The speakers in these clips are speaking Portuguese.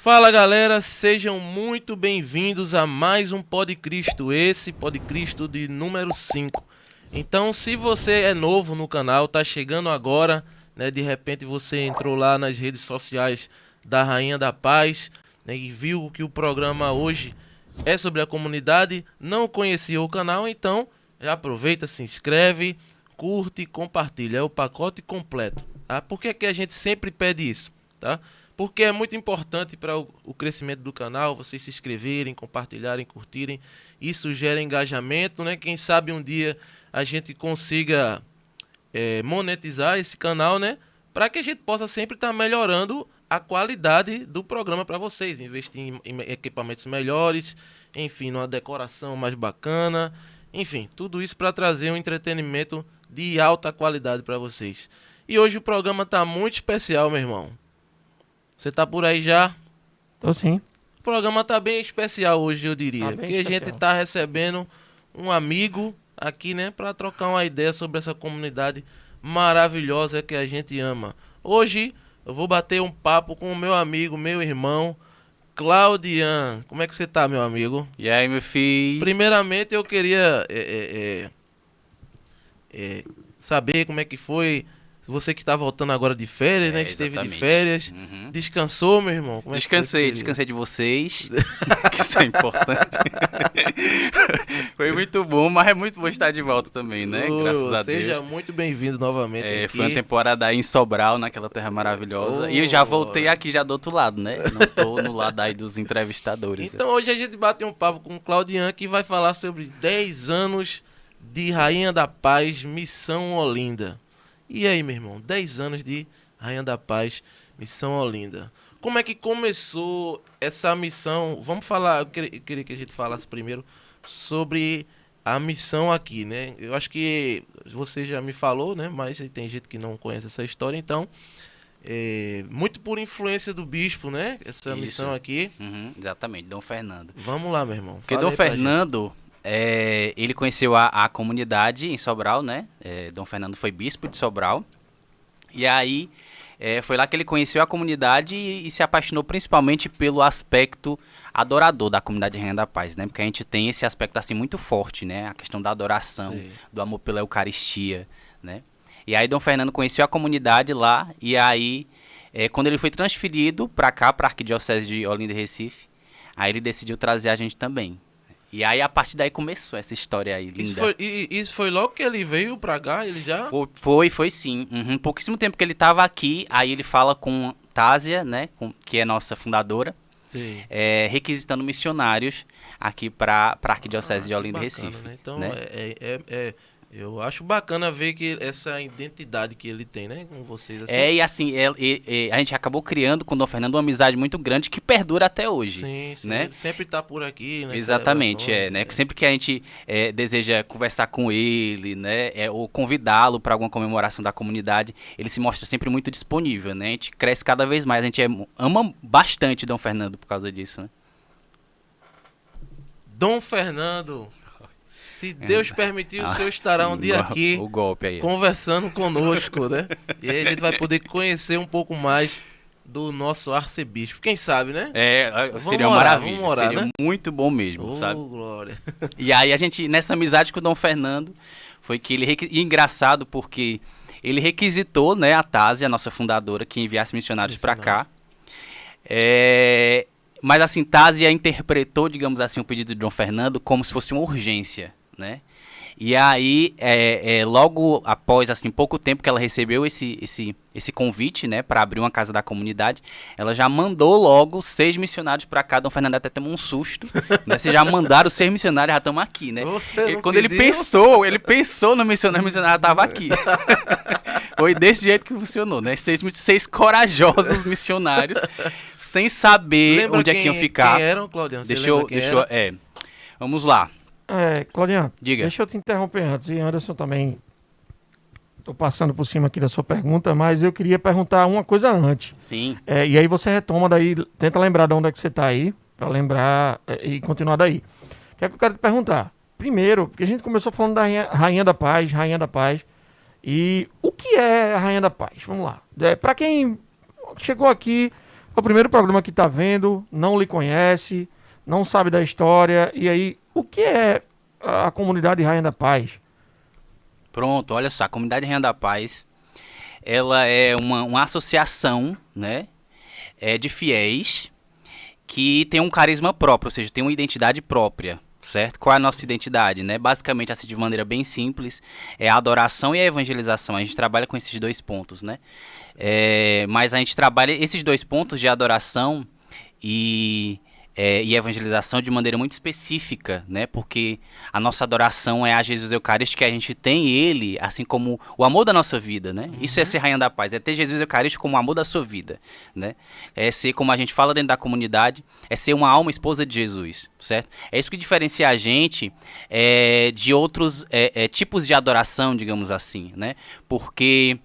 Fala galera, sejam muito bem-vindos a mais um Pod Cristo, esse Pod Cristo de número 5. Então, se você é novo no canal, tá chegando agora, né, de repente você entrou lá nas redes sociais da Rainha da Paz, né, e viu que o programa hoje é sobre a comunidade, não conhecia o canal, então já aproveita, se inscreve, curte e compartilha, é o pacote completo, tá? Por que que a gente sempre pede isso, tá? Porque é muito importante para o crescimento do canal, vocês se inscreverem, compartilharem, curtirem. Isso gera engajamento, né? Quem sabe um dia a gente consiga monetizar esse canal, né? Para que a gente possa sempre estar melhorando a qualidade do programa para vocês. Investir em equipamentos melhores, enfim, numa decoração mais bacana. Enfim, tudo isso para trazer um entretenimento de alta qualidade para vocês. E hoje o programa está muito especial, meu irmão. Você tá por aí já? Tô sim. O programa tá bem especial hoje, eu diria. Tá bem porque especial. A gente tá recebendo um amigo aqui, né? Pra trocar uma ideia sobre essa comunidade maravilhosa que a gente ama. Hoje eu vou bater um papo com o meu amigo, meu irmão, Claudian. Como é que você tá, meu amigo? E aí, meu filho? Primeiramente eu queria saber como é que foi. Você que está voltando agora de férias, né? Que esteve de férias. Uhum. Descansou, meu irmão? Como Descansei de vocês. Que isso é importante. Foi muito bom, mas é muito bom estar de volta também, né? Graças a Deus. Seja muito bem-vindo novamente aqui. Foi uma temporada aí em Sobral, naquela terra maravilhosa. E eu já voltei aqui já do outro lado, né? Não tô no lado aí dos entrevistadores. Então hoje a gente bate um papo com o Claudian, que vai falar sobre 10 anos de Rainha da Paz, Missão Olinda. E aí, meu irmão, 10 anos de Rainha da Paz, Missão Olinda. Como é que começou essa missão? Vamos falar, eu queria que a gente falasse primeiro sobre a missão aqui, né? Eu acho que você já me falou, né? Mas tem gente que não conhece essa história, então... muito por influência do bispo, né? Essa Isso. Missão aqui. Uhum, exatamente, Dom Fernando. Vamos lá, meu irmão. Porque Dom Fernando... ele conheceu a comunidade em Sobral, né? Dom Fernando foi bispo de Sobral. E aí, foi lá que ele conheceu a comunidade e se apaixonou principalmente pelo aspecto adorador da comunidade Rainha da Paz, né? Porque a gente tem esse aspecto assim muito forte, né? A questão da adoração, sim, do amor pela Eucaristia, né? E aí Dom Fernando conheceu a comunidade lá e aí, quando ele foi transferido para cá, para a Arquidiocese de Olinda e Recife, aí ele decidiu trazer a gente também. E aí, a partir daí, começou essa história aí, linda. Isso foi logo que ele veio pra cá? Ele já... Foi sim. Uhum. Pouquíssimo tempo que ele estava aqui, aí ele fala com Tásia, né, que é nossa fundadora, sim, requisitando missionários aqui para a Arquidiocese de Olinda e Recife. Né? Então, né? Eu acho bacana ver que essa identidade que ele tem, né, com vocês. Assim. E assim, a gente acabou criando com o Dom Fernando uma amizade muito grande que perdura até hoje. Sim, né? Ele sempre tá por aqui, né? Exatamente, né? Sempre que a gente deseja conversar com ele, né, ou convidá-lo para alguma comemoração da comunidade, ele se mostra sempre muito disponível, né? A gente cresce cada vez mais, a gente ama bastante Dom Fernando por causa disso, né? Dom Fernando... Se Deus permitir, o senhor estará um dia aqui o golpe aí, conversando conosco, né? E aí a gente vai poder conhecer um pouco mais do nosso arcebispo. Quem sabe, né? Seria uma maravilha, seria, né? Muito bom mesmo, sabe? Glória. E aí a gente, nessa amizade com o Dom Fernando, foi que ele... E engraçado porque ele requisitou, né, a Tásia, a nossa fundadora, que enviasse missionários para cá. Mas assim, Tásia interpretou, digamos assim, o pedido de Dom Fernando como se fosse uma urgência, né? E aí, logo após, assim, pouco tempo que ela recebeu esse convite, né, para abrir uma casa da comunidade, ela já mandou logo 6 missionários para cá. Dom Fernando até tomou um susto, né? Vocês já mandaram 6 missionários, já estamos aqui, né? Quando ele pensou no missionário, o missionário já estava aqui. Foi desse jeito que funcionou, né? 6 corajosos missionários, sem saber onde é que iam ficar. Quem eram, Claudian? Vamos lá. Claudian, diga. Deixa eu te interromper antes. E Anderson também, estou passando por cima aqui da sua pergunta, mas eu queria perguntar uma coisa antes. Sim. E aí você retoma daí, tenta lembrar de onde é que você está aí, para lembrar e continuar daí. O que é que eu quero te perguntar? Primeiro, porque a gente começou falando da Rainha da Paz, E o que é a Rainha da Paz? Vamos lá. Para quem chegou aqui, É o primeiro programa que está vendo, não lhe conhece, não sabe da história. E aí, o que é a comunidade Rainha da Paz? Pronto, olha só, a comunidade Rainha da Paz, ela é uma associação, né, de fiéis que tem um carisma próprio, ou seja, tem uma identidade própria, certo? Qual é a nossa identidade, né? Basicamente, assim, de maneira bem simples, é a adoração e a evangelização. A gente trabalha com esses dois pontos, né? Mas a gente trabalha esses dois pontos de adoração e evangelização de maneira muito específica, né? Porque a nossa adoração é a Jesus Eucarístico, que a gente tem ele, assim como o amor da nossa vida, né? Isso é ser Rainha da Paz, é ter Jesus Eucarístico como o amor da sua vida, né? É ser, como a gente fala dentro da comunidade, é ser uma alma esposa de Jesus, certo? É isso que diferencia a gente de outros tipos de adoração, digamos assim, né? Porque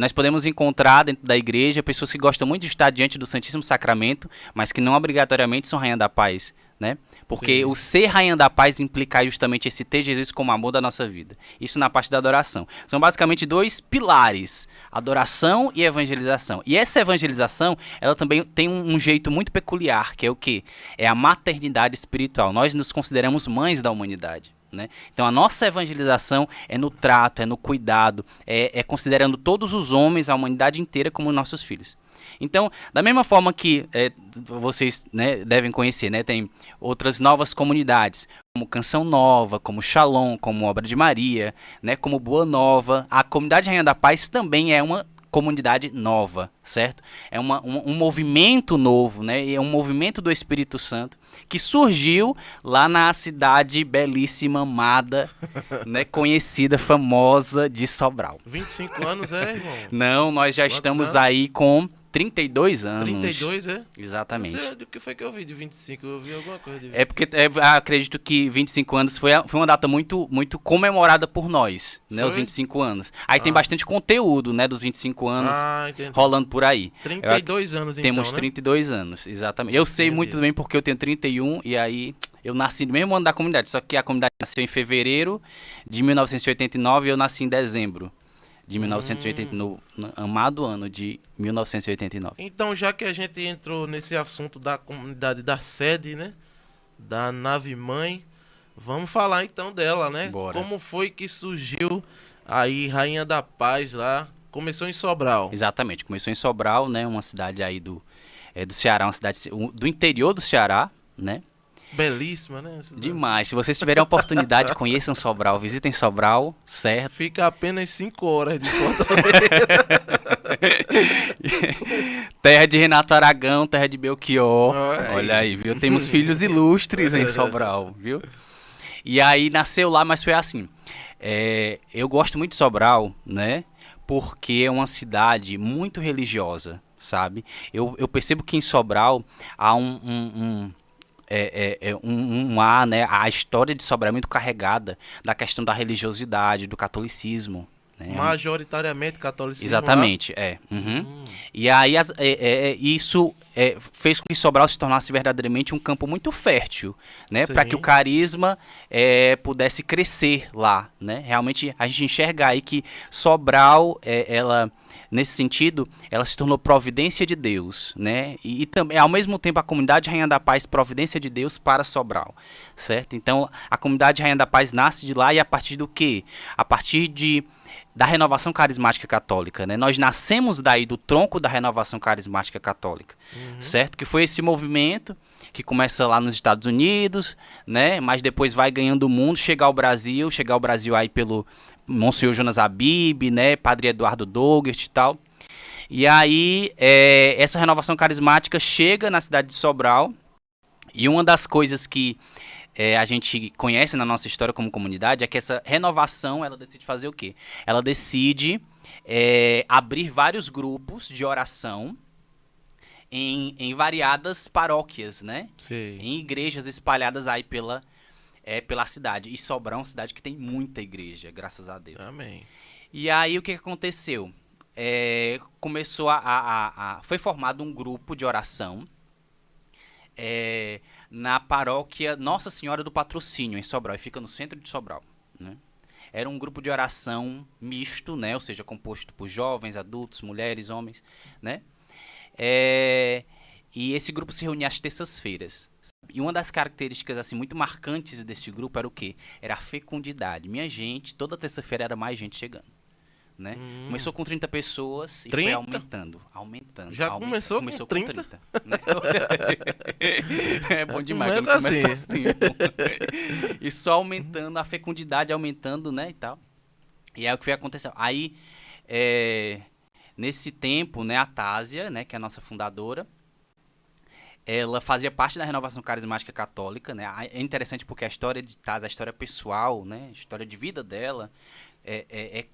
nós podemos encontrar dentro da igreja pessoas que gostam muito de estar diante do Santíssimo Sacramento, mas que não obrigatoriamente são Rainha da Paz, né? Porque Sim. o ser Rainha da Paz implica justamente esse ter Jesus como amor da nossa vida. Isso na parte da adoração. São basicamente dois pilares, adoração e evangelização. E essa evangelização, ela também tem um jeito muito peculiar, que é o quê? É a maternidade espiritual. Nós nos consideramos mães da humanidade, né? Então a nossa evangelização é no trato, é no cuidado, é considerando todos os homens, a humanidade inteira como nossos filhos. Então, da mesma forma que vocês, né, devem conhecer, né, tem outras novas comunidades, como Canção Nova, como Shalom, como Obra de Maria, né, como Boa Nova. A comunidade Rainha da Paz também é uma comunidade nova, certo? É um movimento novo, né? É um movimento do Espírito Santo que surgiu lá na cidade belíssima, amada, né? Conhecida, famosa de Sobral. 25 anos, irmão? Não, nós já Quantos estamos anos? aí com 32 anos. 32, é? Exatamente. Não sei do que foi que eu vi de 25, eu vi alguma coisa de 25. É porque acredito que 25 anos foi uma data muito, muito comemorada por nós, né? Os Foi? 25 anos. Aí tem bastante conteúdo, né? Dos 25 anos Entendi. rolando por aí. 32 anos, então, Temos né? 32 anos, exatamente. Eu sei Entendi. muito bem porque eu tenho 31 e aí eu nasci no mesmo ano da comunidade. Só que a comunidade nasceu em fevereiro de 1989 e eu nasci em dezembro de 1980, no amado ano de 1989. Então, já que a gente entrou nesse assunto da comunidade da sede, né? Da nave mãe, vamos falar então dela, né? Bora. Como foi que surgiu aí Rainha da Paz lá? Começou em Sobral. Exatamente, começou em Sobral, né? Uma cidade aí do Ceará, uma cidade do interior do Ceará, né? Belíssima, né? Demais. Se vocês tiverem a oportunidade, conheçam Sobral, visitem Sobral, certo? Fica apenas 5 horas de Fortaleza. Terra de Renato Aragão, terra de Belchior. Olha aí. Olha aí, viu? Temos filhos ilustres em Sobral, viu? E aí nasceu lá, mas foi assim. Eu gosto muito de Sobral, né? Porque é uma cidade muito religiosa, sabe? Eu percebo que em Sobral há né? A história de Sobral é muito carregada da questão da religiosidade, do catolicismo, né? Majoritariamente catolicismo. Exatamente, Uhum. E aí isso fez com que Sobral se tornasse verdadeiramente um campo muito fértil, né? Sim. Para que o carisma pudesse crescer lá, né? Realmente a gente enxerga aí que Sobral, ela, nesse sentido, ela se tornou providência de Deus, né? E também, ao mesmo tempo, a comunidade Rainha da Paz, providência de Deus para Sobral, certo? Então, a comunidade Rainha da Paz nasce de lá e a partir do quê? A partir da renovação carismática católica, né? Nós nascemos daí do tronco da renovação carismática católica, certo? Que foi esse movimento que começa lá nos Estados Unidos, né? Mas depois vai ganhando o mundo, chegar ao Brasil aí pelo Monsenhor Jonas Abib, né? Padre Eduardo Dougert e tal. E aí essa renovação carismática chega na cidade de Sobral e uma das coisas que a gente conhece na nossa história como comunidade é que essa renovação, ela decide fazer o quê? Ela decide abrir vários grupos de oração em variadas paróquias, né? Sim. Em igrejas espalhadas aí pela cidade. E Sobral é uma cidade que tem muita igreja, graças a Deus. Amém. E aí o que aconteceu? Começou foi formado um grupo de oração na paróquia Nossa Senhora do Patrocínio, em Sobral, e fica no centro de Sobral, né? Era um grupo de oração misto, né? Ou seja, composto por jovens, adultos, mulheres, homens, né? E esse grupo se reunia às terças-feiras. E uma das características assim muito marcantes desse grupo era o quê? Era a fecundidade. Minha gente, toda terça-feira era mais gente chegando. Né? Começou com 30 pessoas e 30? foi aumentando. Já começou com 30? Né? É bom demais quando Começa começa assim. assim. E só aumentando, a fecundidade aumentando, né, e tal. E aí o que foi acontecendo? Aí, nesse tempo, né, a Tásia, né, que é a nossa fundadora, ela fazia parte da Renovação Carismática Católica, né? É interessante porque a história de Tásia, a história pessoal, né, a história de vida dela,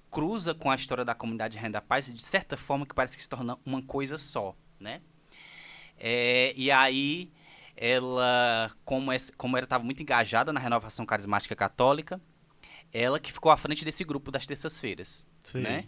cruza com a história da comunidade Reino da Paz, de certa forma que parece que se torna uma coisa só, né? E aí, ela, como ela estava muito engajada na Renovação Carismática Católica, ela que ficou à frente desse grupo das terças-feiras, né?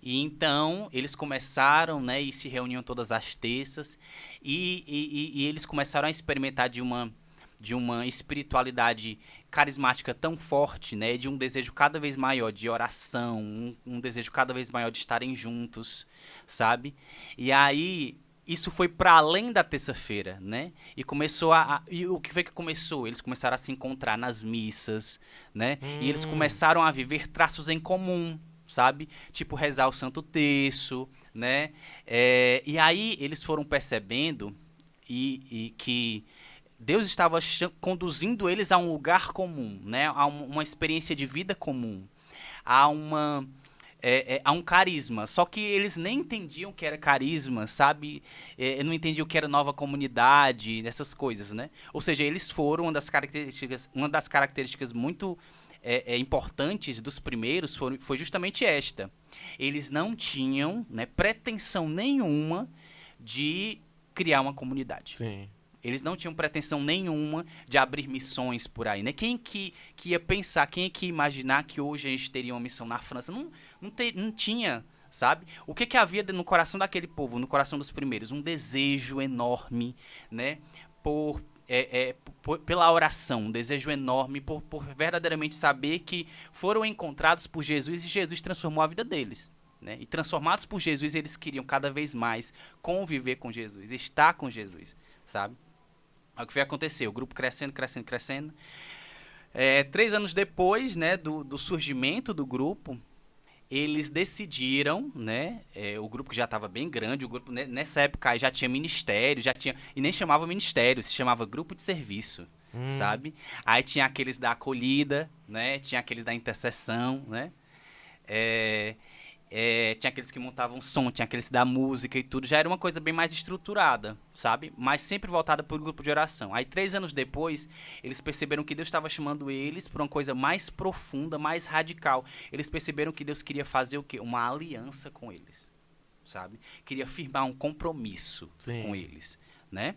E então, eles começaram, né, e se reuniam todas as terças, e eles começaram a experimentar de uma espiritualidade carismática tão forte, né, de um desejo cada vez maior de oração, um desejo cada vez maior de estarem juntos, sabe? E aí, isso foi para além da terça-feira, né? E começou e o que foi que começou? Eles começaram a se encontrar nas missas, né? E eles começaram a viver traços em comum, sabe? Tipo rezar o Santo Terço, né? E aí eles foram percebendo e que Deus estava conduzindo eles a um lugar comum, né? A uma experiência de vida comum, a um carisma. Só que eles nem entendiam o que era carisma, sabe? Não entendiam o que era nova comunidade, essas coisas, né? Ou seja, eles foram uma das características muito importantes dos primeiros foi justamente esta. Eles não tinham, né, pretensão nenhuma de criar uma comunidade. Sim. Eles não tinham pretensão nenhuma de abrir missões por aí, né? Quem que ia pensar, quem que ia imaginar que hoje a gente teria uma missão na França? Não tinha, sabe? O que havia no coração daquele povo, no coração dos primeiros? Um desejo enorme, né? Pela oração, um desejo enorme por verdadeiramente saber que foram encontrados por Jesus e Jesus transformou a vida deles. Né? E transformados por Jesus, eles queriam cada vez mais conviver com Jesus, estar com Jesus, sabe? O que foi acontecer? O grupo crescendo. 3 anos depois, né, do surgimento do grupo, eles decidiram, né, o grupo que já estava bem grande, o grupo nessa época já tinha ministério, e nem chamava ministério, se chamava grupo de serviço, sabe? Aí tinha aqueles da acolhida, né, tinha aqueles da intercessão, né, tinha aqueles que montavam som, tinha aqueles da música e tudo, já era uma coisa bem mais estruturada, sabe? Mas sempre voltada para o grupo de oração. Aí 3 anos depois, eles perceberam que Deus estava chamando eles para uma coisa mais profunda, mais radical. Eles perceberam que Deus queria fazer o quê? Uma aliança com eles, sabe? Queria firmar um compromisso com eles, né?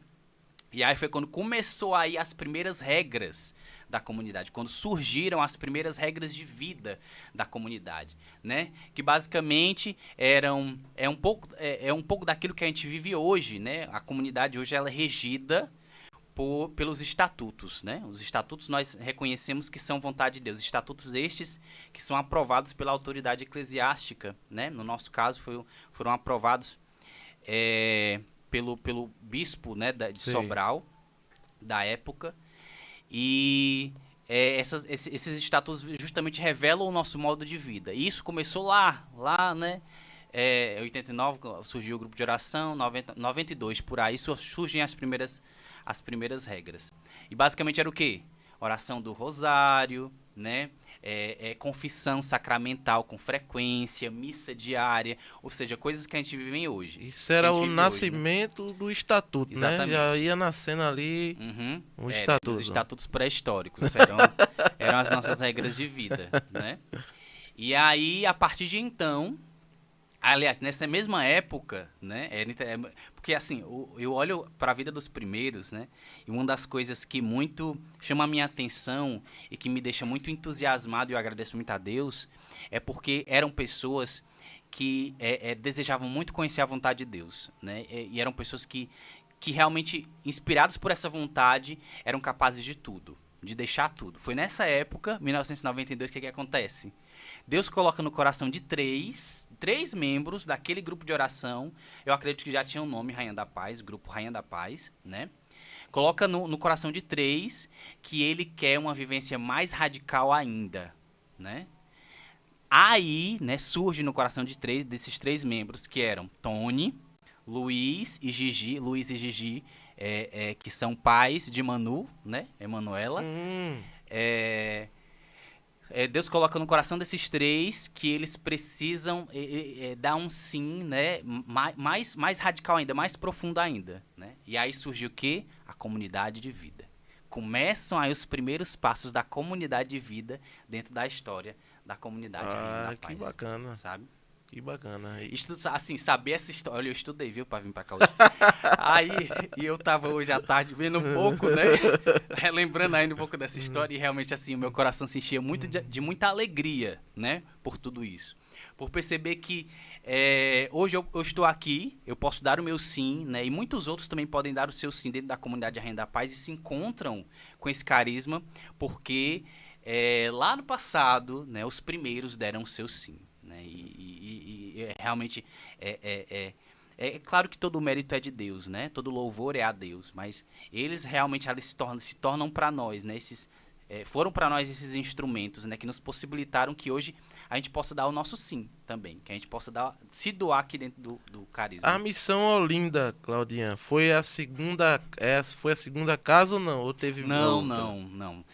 E aí foi quando começou aí as primeiras regras da comunidade, quando surgiram as primeiras regras de vida da comunidade, né? Que basicamente é um pouco daquilo que a gente vive hoje, né? A comunidade hoje ela é regida pelos estatutos, né? Os estatutos nós reconhecemos que são vontade de Deus, estatutos estes que são aprovados pela autoridade eclesiástica, né? No nosso caso foram aprovados pelo bispo, né, de Sobral, da época. E esses estatutos justamente revelam o nosso modo de vida. E isso começou lá, né? 89 surgiu o grupo de oração, 92 por aí surgem as primeiras regras. E basicamente era o quê? Oração do rosário, né? Confissão sacramental com frequência, missa diária, ou seja, coisas que a gente vive hoje. Isso era o nascimento hoje, né? Do estatuto, exatamente, né? Já ia nascendo ali o estatuto. Os estatutos pré-históricos eram as nossas regras de vida, né? E aí, a partir de então, aliás, nessa mesma época, né? Porque assim, eu olho para a vida dos primeiros, né? E uma das coisas que muito chama a minha atenção e que me deixa muito entusiasmado e eu agradeço muito a Deus, é porque eram pessoas que desejavam muito conhecer a vontade de Deus, né? E eram pessoas que realmente, inspiradas por essa vontade, eram capazes de tudo, de deixar tudo. Foi nessa época, 1992, que acontece? Deus coloca no coração de três membros daquele grupo de oração, eu acredito que já tinha um nome, Rainha da Paz, grupo Rainha da Paz, né? Coloca no coração de três que ele quer uma vivência mais radical ainda, né? Aí, né, surge no coração desses três membros, que eram Tony, Luiz e Gigi, que são pais de Manu, né? Emanuela. Deus coloca no coração desses três que eles precisam dar um sim, né? Mais radical ainda, mais profundo ainda, né? E aí surgiu o quê? A comunidade de vida. Começam aí os primeiros passos da comunidade de vida dentro da história da comunidade da Paz. Que bacana. Sabe? Que bacana. Assim, saber essa história. Olha, eu estudei, viu, pra vir pra cá hoje. Aí, e eu tava hoje à tarde vendo um pouco, né? Relembrando ainda um pouco dessa história. E realmente, assim, o meu coração se enchia muito de muita alegria, né? Por tudo isso. Por perceber que hoje eu estou aqui, eu posso dar o meu sim, né? E muitos outros também podem dar o seu sim dentro da comunidade Rainha da Paz e se encontram com esse carisma, porque lá no passado, né, os primeiros deram o seu sim. Né? E realmente é claro que todo o mérito é de Deus, né? Todo louvor é a Deus, mas eles realmente se tornam para nós, né? Foram para nós esses instrumentos, né? Que nos possibilitaram que hoje a gente possa dar o nosso sim também, que a gente possa se doar aqui dentro do carisma. A missão Olinda, Claudinha, foi a segunda casa ou não? Ou teve Não, outra? não.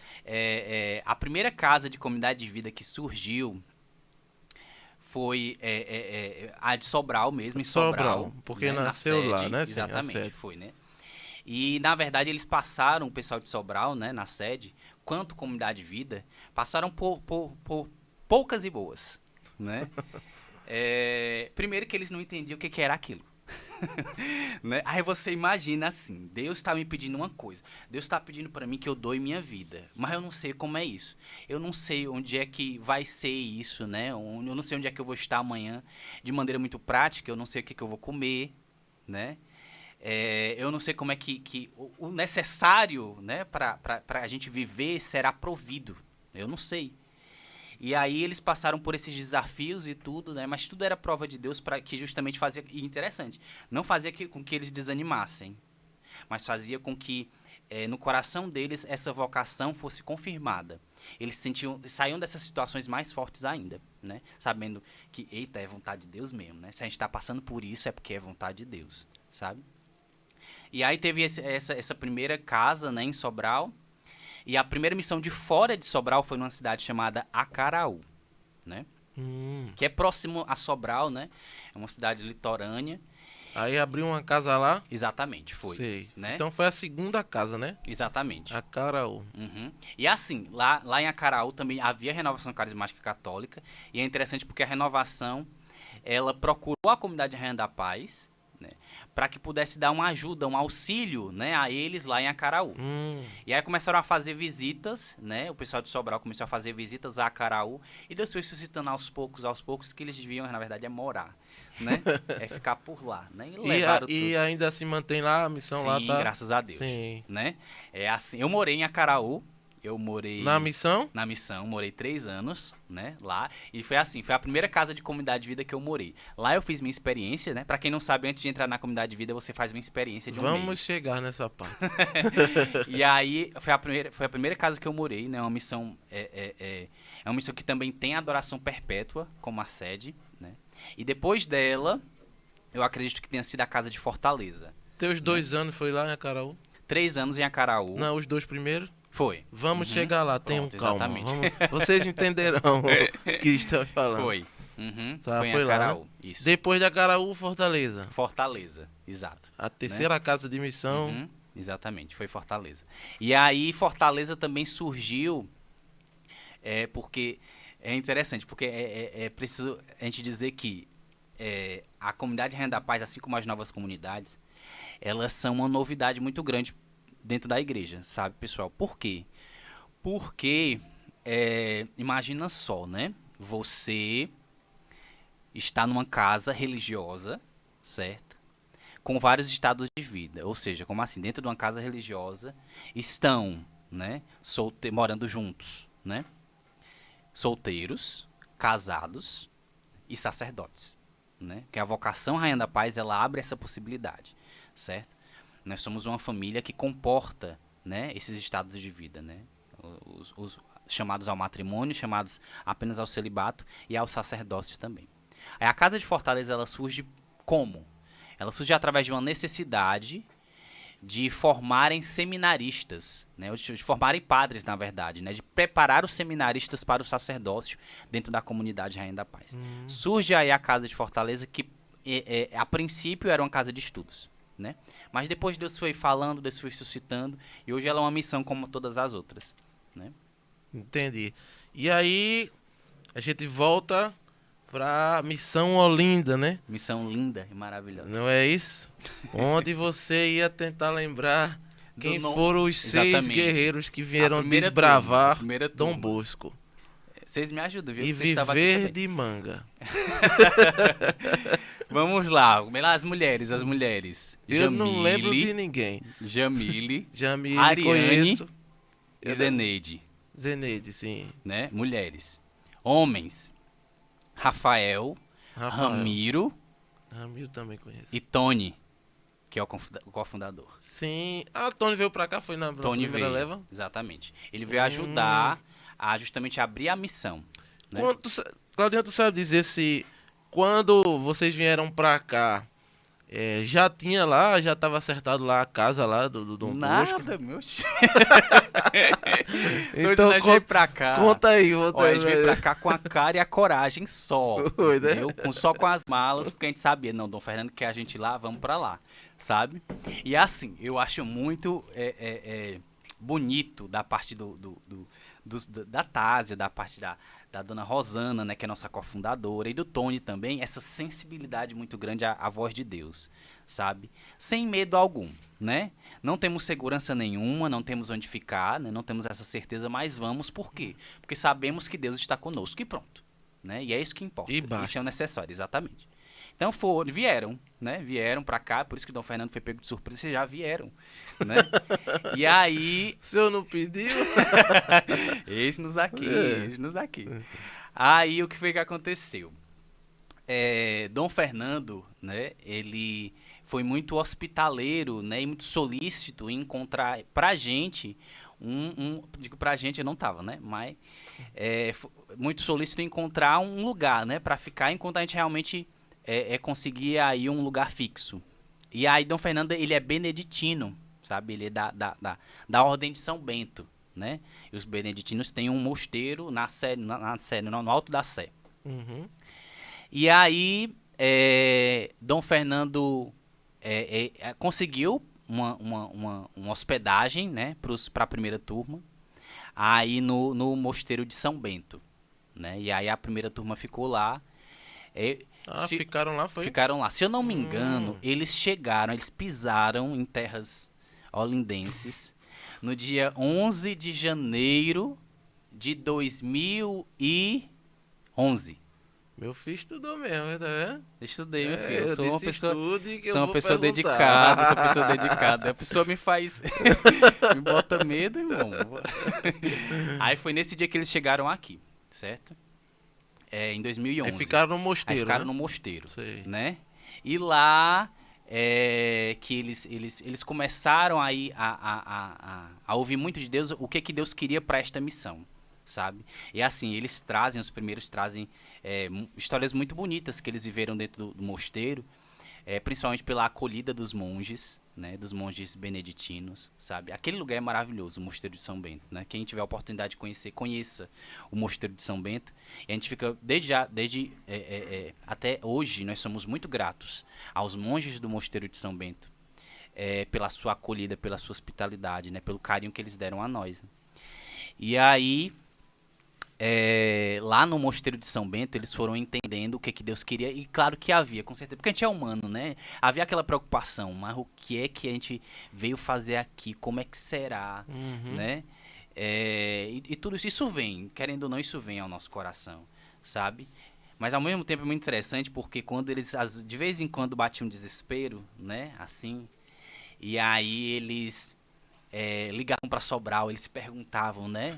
A primeira casa de comunidade de vida que surgiu foi a de Sobral mesmo, em Sobral. Porque né, nasceu na lá, sede, né? Sim, exatamente, foi, né? E, na verdade, eles passaram, o pessoal de Sobral, né, na sede, quanto comunidade de vida, passaram por poucas e boas, né? Primeiro que eles não entendiam o que era aquilo. Né? Aí você imagina assim, Deus está me pedindo uma coisa, Deus está pedindo para mim que eu doe minha vida, mas eu não sei como é isso, eu não sei onde é que vai ser isso, né? Eu não sei onde é que eu vou estar amanhã, de maneira muito prática, eu não sei o que eu vou comer, né? Eu não sei como é que o necessário, né, para a gente viver será provido, eu não sei. E aí eles passaram por esses desafios e tudo, né? Mas tudo era prova de Deus para que justamente fazia... E interessante, não fazia com que eles desanimassem, mas fazia com que no coração deles essa vocação fosse confirmada. Eles saíam dessas situações mais fortes ainda, né? Sabendo que, eita, é vontade de Deus mesmo, né? Se a gente está passando por isso é porque é vontade de Deus, sabe? E aí teve essa primeira casa, né, em Sobral. E a primeira missão de fora de Sobral foi numa cidade chamada Acaraú, né? Que é próximo a Sobral, né? É uma cidade litorânea. Aí abriu uma casa lá? Exatamente, foi. Sei. Né? Então foi a segunda casa, né? Exatamente. Acaraú. Uhum. E assim, lá em Acaraú também havia renovação carismática católica. E é interessante porque a renovação, ela procurou a comunidade Rainha da Paz, né, para que pudesse dar uma ajuda, um auxílio, né, a eles lá em Acaraú. E aí começaram a fazer visitas, né, o pessoal de Sobral começou a fazer visitas a Acaraú, e Deus foi suscitando aos poucos, que eles deviam, na verdade, morar, né, ficar por lá, né, e levaram tudo. E ainda se mantém lá, a missão Sim, lá tá... graças a Deus. Sim. Né, assim, eu morei em Acaraú, Na missão? Na missão, morei 3 anos, né, lá. E foi assim, foi a primeira casa de comunidade de vida que eu morei. Lá eu fiz minha experiência, né. Pra quem não sabe, antes de entrar na comunidade de vida, você faz uma experiência de um mês. Vamos chegar nessa parte. E aí, foi a primeira casa que eu morei, né. Uma missão, é uma missão que também tem adoração perpétua como a sede, né. E depois dela, eu acredito que tenha sido a casa de Fortaleza. Teus 2 anos foi lá em Acaraú? 3 anos em Acaraú. Não, os 2 primeiros? Foi. Vamos chegar lá, tenham calma. Exatamente. Vocês entenderão o que estamos falando. Foi. Tá, foi foi em lá, Acaraú. né? Isso. Depois de Acaraú, Fortaleza. Fortaleza, exato. A terceira casa de missão. Exatamente, foi Fortaleza. E aí Fortaleza também surgiu, porque é interessante, porque é preciso a gente dizer que a comunidade Rainha da Paz, assim como as novas comunidades, elas são uma novidade muito grande dentro da igreja, sabe, pessoal? Por quê? Porque, imagina só, né? Você está numa casa religiosa, certo? Com vários estados de vida. Ou seja, como assim? Dentro de uma casa religiosa estão né? Morando juntos, né? Solteiros, casados e sacerdotes, né? Porque a vocação Rainha da Paz, ela abre essa possibilidade, certo? Nós somos uma família que comporta, né, esses estados de vida, né? Os chamados ao matrimônio, chamados apenas ao celibato e ao sacerdócio também. Aí a Casa de Fortaleza, ela surge como? Ela surge através de uma necessidade de formarem seminaristas, né, de formarem padres, na verdade, né, de preparar os seminaristas para o sacerdócio dentro da comunidade Rainha da Paz. Surge aí a Casa de Fortaleza, que a princípio era uma casa de estudos, né? Mas depois Deus foi falando, Deus foi suscitando, e hoje ela é uma missão como todas as outras, né? Entendi. E aí, a gente volta pra Missão Olinda, né? Missão linda e maravilhosa. Não é isso? Onde você ia tentar lembrar quem nome. foram os 6 Exatamente. guerreiros que vieram A primeira desbravar turma, a primeira Dom turma. Bosco. Vocês me ajudam, viu? E Você estava aqui viver também. de manga. Vamos lá, as mulheres. Eu não lembro de ninguém. Jamile, Jamile Ariane conheço. e Zeneide, Zeneide, sim. né? Mulheres. Homens, Rafael, Ramiro Ramiro também conheço. e Tony, que é o cofundador. Sim. Ah, Tony veio pra cá, foi na Tony primeira veio, leva? exatamente. Ele veio ajudar a justamente abrir a missão, né? Claudinha, tu sabe dizer se quando vocês vieram pra cá, já tinha lá, já tava acertado lá a casa lá do Dom Bosco? Nada, meu filho. Então, a gente veio pra cá. Conta aí, Ó, a gente veio pra cá com a cara e a coragem só, Foi, né? entendeu? Só com as malas, porque a gente sabia, não, Dom Fernando quer a gente ir lá, vamos pra lá, sabe? E assim, eu acho muito bonito da parte da Tásia, da parte da dona Rosana, né, que é nossa cofundadora, e do Tony também, essa sensibilidade muito grande à voz de Deus, sabe? Sem medo algum, né? Não temos segurança nenhuma, não temos onde ficar, né? Não temos essa certeza, mas vamos, por quê? Porque sabemos que Deus está conosco e pronto, né? E é isso que importa, E basta. isso é o necessário, exatamente. Então vieram, né? Vieram pra cá, por isso que Dom Fernando foi pego de surpresa, vocês já vieram, né? E aí... O senhor não pediu? Eis-nos aqui, eis-nos aqui. Aí o que foi que aconteceu? Dom Fernando, né? Ele foi muito hospitaleiro, né? E muito solícito em encontrar pra gente digo pra gente, eu não tava, né? Mas muito solícito em encontrar um lugar, né? Pra ficar enquanto a gente realmente conseguir aí um lugar fixo. E aí Dom Fernando, ele é beneditino, sabe? Ele é da Ordem de São Bento, né? E os beneditinos têm um mosteiro no Alto da Sé. Uhum. E aí Dom Fernando conseguiu uma hospedagem, né? Para a primeira turma, aí no mosteiro de São Bento, né? E aí a primeira turma ficou lá. Ficaram lá, foi? Ficaram lá. Se eu não me engano, eles pisaram em terras olindenses no dia 11 de janeiro de 2011. Meu filho estudou mesmo, tá vendo? Estudei, meu filho. Eu Eu sou uma disse pessoa, estude que eu sou uma vou pessoa perguntar. dedicada, sou uma pessoa dedicada. A pessoa me faz... me bota medo, irmão. Aí foi nesse dia que eles chegaram aqui, certo? Em 2011. Aí ficaram no mosteiro, Aí ficaram né? no mosteiro, Sei. né? E lá que eles começaram aí a ouvir muito de Deus, o que Deus queria para esta missão, sabe? E assim, os primeiros trazem histórias muito bonitas que eles viveram dentro do mosteiro, principalmente pela acolhida dos monges, né, dos monges beneditinos, sabe? Aquele lugar é maravilhoso, o Mosteiro de São Bento, né? Quem tiver a oportunidade de conhecer, conheça o Mosteiro de São Bento. E a gente fica, desde até hoje, nós somos muito gratos aos monges do Mosteiro de São Bento, pela sua acolhida, pela sua hospitalidade, né? Pelo carinho que eles deram a nós, né? E aí... lá no Mosteiro de São Bento, eles foram entendendo o que Deus queria, e claro que havia, com certeza, porque a gente é humano, né? Havia aquela preocupação, mas o que é que a gente veio fazer aqui, como é que será, né? E tudo isso vem, querendo ou não, isso vem ao nosso coração, sabe? Mas ao mesmo tempo é muito interessante, porque quando eles, de vez em quando, batiam um desespero, né? Assim, e aí eles ligavam para Sobral, eles se perguntavam, né?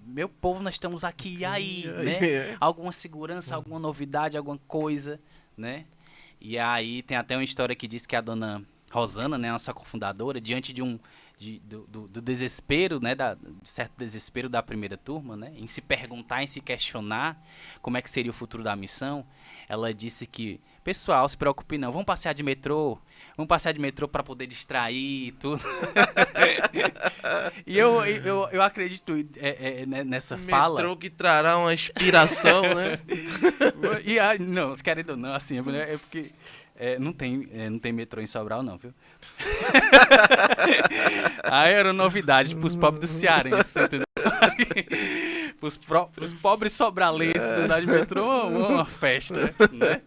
Meu povo, nós estamos aqui, e aí, né? Alguma segurança, alguma novidade, alguma coisa, né? E aí tem até uma história que diz que a dona Rosana, né, nossa cofundadora, diante do desespero, né, de certo desespero da primeira turma, né, em se perguntar, em se questionar como é que seria o futuro da missão, ela disse que, pessoal, se preocupe não, vamos passear de metrô para poder distrair e tudo. E eu acredito nessa fala. Metrô que trará uma inspiração, né? Não, querendo ou não, assim, é porque não tem metrô em Sobral, não, viu? Aí era novidade pros pobres do Cearense, entendeu? pros pobres sobralenses andar de metrô, uma festa, né?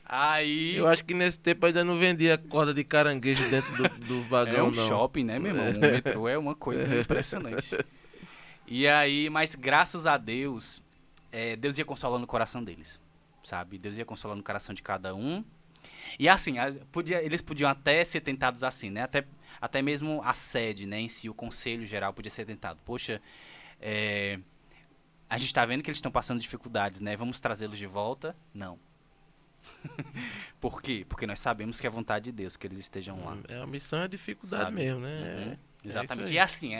Aí... Eu acho que nesse tempo ainda não vendia corda de caranguejo dentro do vagão, não. É um shopping, né, meu irmão? O metrô é uma coisa impressionante. E aí, mas graças a Deus, Deus ia consolando o coração deles, sabe? Deus ia consolando o coração de cada um. E assim, eles podiam até ser tentados assim, né? Até mesmo a sede, né, em si, o conselho geral podia ser tentado. Poxa, a gente tá vendo que eles estão passando dificuldades, né? Vamos trazê-los de volta? Não. Por quê? Porque nós sabemos que é a vontade de Deus que eles estejam lá. A missão é dificuldade, sabe? Mesmo, né? Uhum. Exatamente. E assim,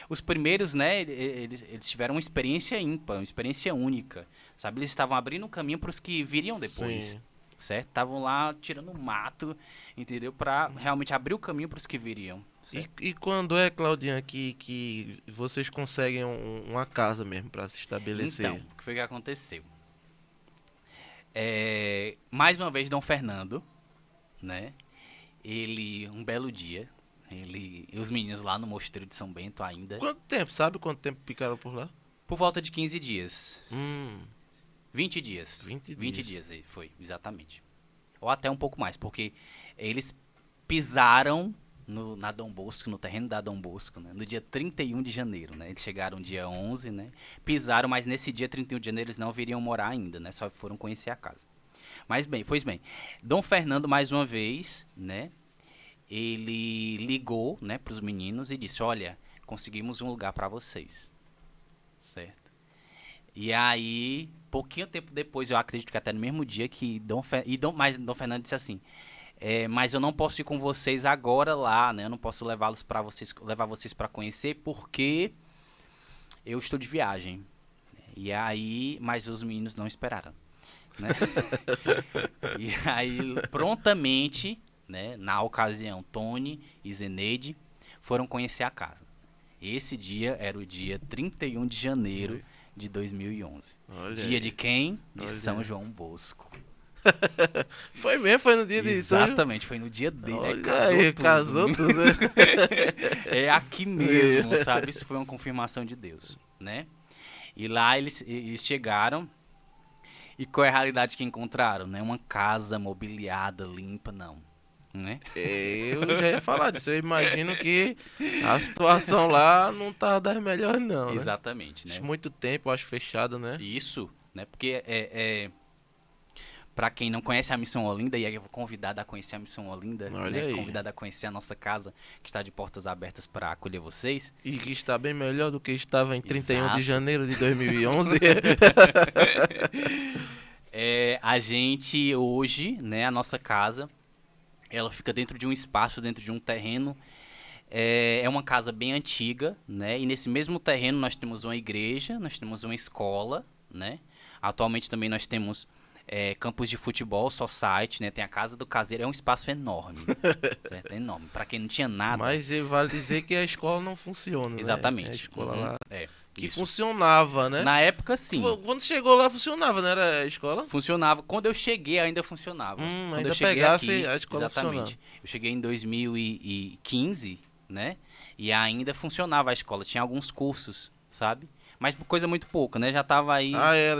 os primeiros, né, eles tiveram uma experiência ímpar, uma experiência única, sabe? Eles estavam abrindo um caminho para os que viriam depois. Sim. Certo? Estavam lá tirando mato, entendeu? Para realmente abrir o caminho para os que viriam. E quando é, Claudinha, que vocês conseguem uma casa mesmo para se estabelecer? Então, o que foi que aconteceu? Mais uma vez, Dom Fernando, né? Ele, um belo dia, e os meninos lá no Mosteiro de São Bento ainda. Quanto tempo? Sabe quanto tempo ficaram por lá? Por volta de 15 dias. 20 dias. 20 dias foi, exatamente. Ou até um pouco mais, porque eles pisaram na Dom Bosco, no terreno da Dom Bosco, né? No dia 31 de janeiro, né? Eles chegaram dia 11, né? Pisaram, mas nesse dia 31 de janeiro eles não viriam morar ainda, né? Só foram conhecer a casa. Pois bem, Dom Fernando, mais uma vez, né? Ele ligou, né, para os meninos e disse, olha, conseguimos um lugar para vocês. Certo? E aí, pouquinho tempo depois, eu acredito que até no mesmo dia, que Dom Fernando disse assim, mas eu não posso ir com vocês agora lá, né? Eu não posso levar vocês para conhecer, porque eu estou de viagem. E aí, mas os meninos não esperaram, né? E aí, prontamente, né, na ocasião, Tony e Zeneide foram conhecer a casa. Esse dia era o dia 31 de janeiro de 2011. Olha dia aí. De quem? De São João Bosco. Foi mesmo? Foi no dia de Exatamente, foi no dia dele. Casou tudo. É aqui mesmo, sabe? Isso foi uma confirmação de Deus, né? E lá eles chegaram. E qual é a realidade que encontraram, né? Uma casa mobiliada, limpa, não. Né? Eu já ia falar disso. Eu imagino que a situação lá não tá das melhores, não. Exatamente, né? Muito tempo, acho, fechado, né? Isso, né? Porque para quem não conhece a Missão Olinda, e aí eu vou convidar a conhecer a Missão Olinda, né? Convidar a conhecer a nossa casa, que está de portas abertas para acolher vocês. E que está bem melhor do que estava em 31 de janeiro de 2011. A gente hoje, né? A nossa casa, ela fica dentro de um espaço, dentro de um terreno. É uma casa bem antiga, né? E nesse mesmo terreno nós temos uma igreja, nós temos uma escola, né? Atualmente também nós temos campos de futebol, society, né? Tem a casa do caseiro, é um espaço enorme, certo? É enorme. Para quem não tinha nada. Mas vale dizer que a escola não funciona, exatamente. Né? A escola lá que isso. Funcionava, né? Na época, sim. Quando chegou lá, funcionava, não era a escola? Funcionava. Quando eu cheguei, ainda funcionava. Quando ainda eu cheguei pegasse aqui, a escola exatamente. Funcionando. Eu cheguei em 2015, né? E ainda funcionava a escola. Tinha alguns cursos, sabe? Mas coisa muito pouca, né? Já tava aí...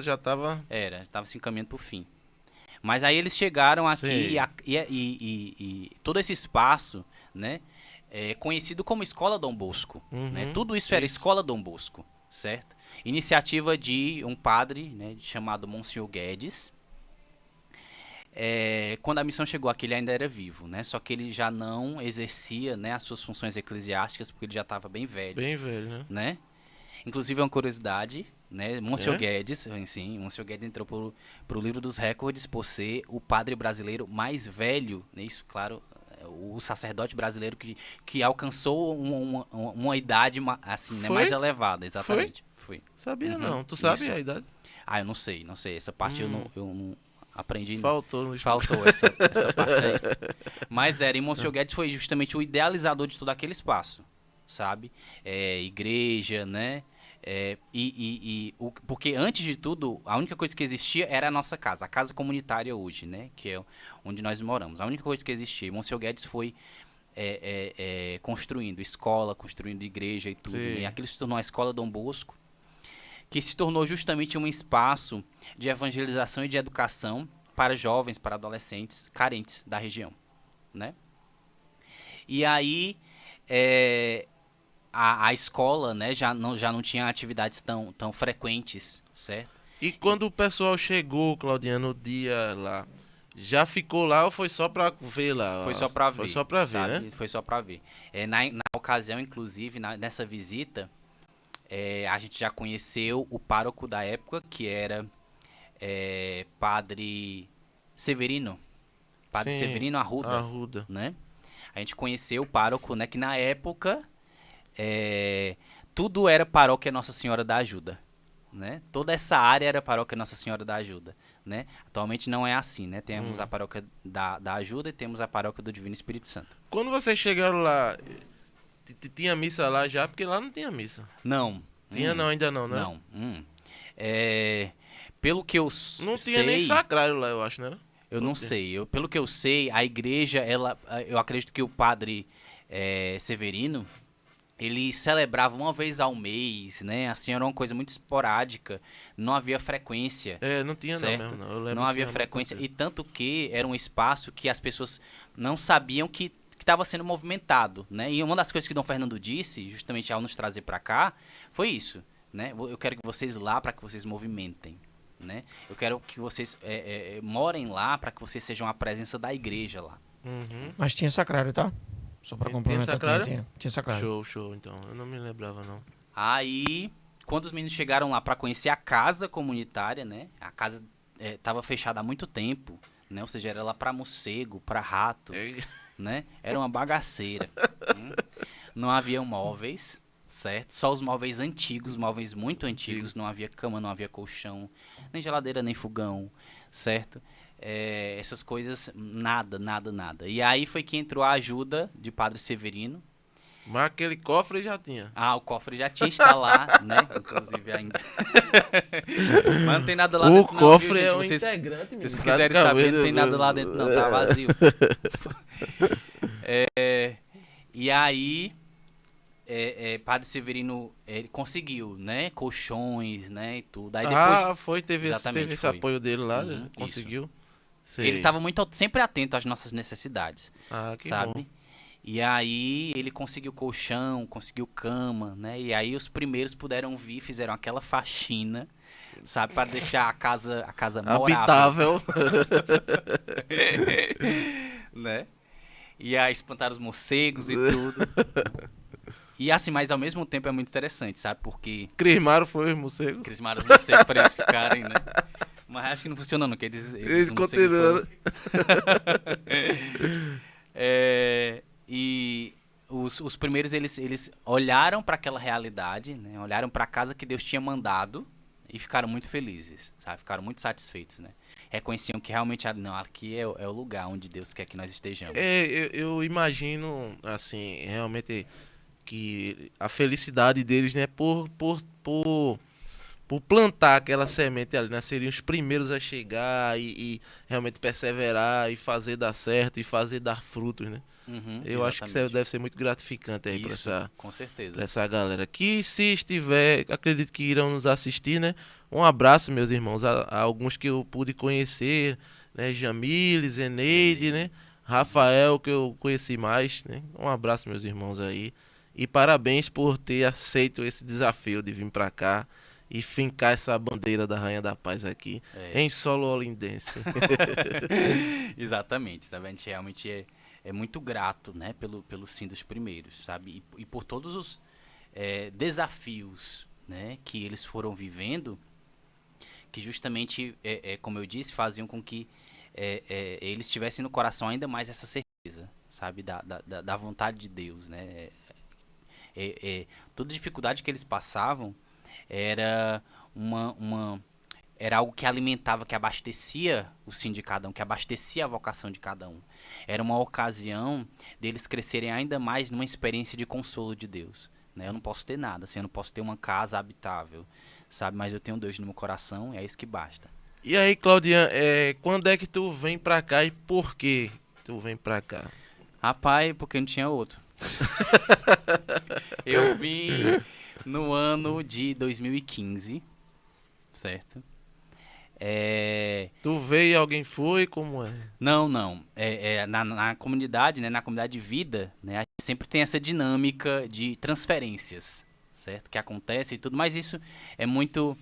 já tava... já tava se encaminhando pro fim. Mas aí eles chegaram aqui e todo esse espaço, né? É conhecido como Escola Dom Bosco. Né? Tudo isso era Escola Dom Bosco, certo? Iniciativa de um padre, né, chamado Monsenhor Guedes. quando a missão chegou aqui, ele ainda era vivo, né? Só que ele já não exercia, né, as suas funções eclesiásticas, porque ele já estava bem velho, Bem velho, né? né? Inclusive, é uma curiosidade, né? Monsieur É? Guedes, sim, Monsieur Guedes entrou pro livro dos recordes por ser o padre brasileiro mais velho, né? Isso, claro, o sacerdote brasileiro que alcançou uma idade assim, né, Foi? mais elevada, exatamente. Foi. Sabia Uhum, não. Tu sabe isso. a idade? Ah, eu não sei. Essa parte eu não aprendi. Faltou no Faltou essa parte aí. Mas e Monsieur Guedes foi justamente o idealizador de todo aquele espaço, sabe? Igreja, né? Porque antes de tudo, a única coisa que existia era a nossa casa, a casa comunitária hoje, né? Que é onde nós moramos. A única coisa que existia. Monsieur Guedes foi construindo escola, construindo igreja e tudo. Sim. E aquilo se tornou a Escola Dom Bosco, que se tornou justamente um espaço de evangelização e de educação para jovens, para adolescentes carentes da região, né? E aí a escola, né, já não tinha atividades tão frequentes, certo? E quando o pessoal chegou, Claudiano, no dia lá, já ficou lá ou foi só pra ver lá? Foi só para ver. Foi só pra ver, sabe? né? Foi só para ver. Na ocasião, inclusive, nessa visita, a gente já conheceu o pároco da época, que era Padre Severino. Padre Sim, Severino Arruda, Arruda. né? A gente conheceu o pároco, né? Que na época tudo era paróquia Nossa Senhora da Ajuda, né? Toda essa área era paróquia Nossa Senhora da Ajuda, né? Atualmente não é assim, né? Temos a paróquia da Ajuda e temos a paróquia do Divino Espírito Santo. Quando vocês chegaram lá, tinha missa lá já? Porque lá não tinha missa. Não. Tinha não, ainda não, né? Não. Pelo que eu Não sei, tinha nem sacrário lá, eu acho, né? eu não sei. Pelo que eu sei, a igreja, eu acredito que o padre Severino, ele celebrava uma vez ao mês, né? Assim, era uma coisa muito esporádica, não havia frequência. Não tinha Certo? não mesmo, não. Eu lembro Não que havia tinha frequência, muito e tanto que era um espaço que as pessoas não sabiam que estava sendo movimentado, né? E uma das coisas que Dom Fernando disse, justamente ao nos trazer para cá, foi isso, né? Eu quero que vocês lá para que vocês movimentem, né? Eu quero que vocês morem lá para que vocês sejam a presença da igreja lá. Uhum. Mas tinha sacrário, tá? Só pra Tinha complementar. sacrário? Tinha sacrário. Show, então. Eu não me lembrava, não. Aí, quando os meninos chegaram lá para conhecer a casa comunitária, né? A casa estava fechada há muito tempo, né? Ou seja, era lá para morcego, para rato, né? Era uma bagaceira. Não havia móveis, certo? Só os móveis antigos, móveis muito antigos. Não havia cama, não havia colchão, nem geladeira, nem fogão, certo? Essas coisas, nada. E aí foi que entrou a ajuda de Padre Severino. Mas aquele cofre já tinha. O cofre já tinha instalado, né? Inclusive ainda. Mas não tem nada lá O dentro, não, cofre viu, gente? é um Vocês, integrante, se menino. vocês quiserem saber, não tem nada lá dentro, não. Tá vazio. E aí, Padre Severino, ele conseguiu, né? Colchões, né? E tudo. Aí depois, teve Exatamente, esse foi. apoio dele lá, Uhum, conseguiu. Sei. ele estava sempre atento às nossas necessidades, Que sabe? bom. E aí ele conseguiu colchão, conseguiu cama, né? E aí os primeiros puderam vir, fizeram aquela faxina, sabe? Para deixar a casa morável. Habitável. Né? E aí espantaram os morcegos e tudo. E assim, mas ao mesmo tempo é muito interessante, sabe? Porque Crismaro foi o morcego. crismaram os morcegos para eles ficarem, né? Mas acho que não funcionou, não, que Eles o morcego continuaram. E os primeiros, eles olharam para aquela realidade, né? Olharam para a casa que Deus tinha mandado e ficaram muito felizes, sabe? Ficaram muito satisfeitos, né? Reconheciam que realmente, não, aqui é o lugar onde Deus quer que nós estejamos. Eu imagino, assim, realmente que a felicidade deles, né, por plantar aquela semente ali, né, seriam os primeiros a chegar e realmente perseverar e fazer dar certo e fazer dar frutos, né? Eu acho que isso deve ser muito gratificante aí Isso, pra com certeza. essa galera. Que se estiver, acredito que irão nos assistir, né? Um abraço, meus irmãos, a alguns que eu pude conhecer, né? Jamile, Zeneide, né? Rafael, que eu conheci mais, né? Um abraço, meus irmãos aí. E parabéns por ter aceito esse desafio de vir pra cá e fincar essa bandeira da Rainha da Paz aqui, em solo olindense. Exatamente, sabe? A gente realmente é muito grato, né, pelo sim dos primeiros, sabe? E por todos os desafios, né, que eles foram vivendo, que justamente, como eu disse, faziam com que eles tivessem no coração ainda mais essa certeza, sabe? Da vontade de Deus, né? Toda dificuldade que eles passavam era era algo que alimentava, que abastecia o sim de cada um, que abastecia a vocação de cada um. Era uma ocasião deles crescerem ainda mais numa experiência de consolo de Deus, né? Eu não posso ter nada, assim, eu não posso ter uma casa habitável, sabe? Mas eu tenho Deus no meu coração e é isso que basta. E aí, Claudian, quando é que tu vem pra cá e por que tu vem pra cá? Rapaz, porque não tinha outro. Eu vim no ano de 2015, certo? Tu veio e alguém foi? Como é? Não. Na comunidade, né, na comunidade de vida, né, a gente sempre tem essa dinâmica de transferências, certo? Que acontece e tudo, mas isso é muito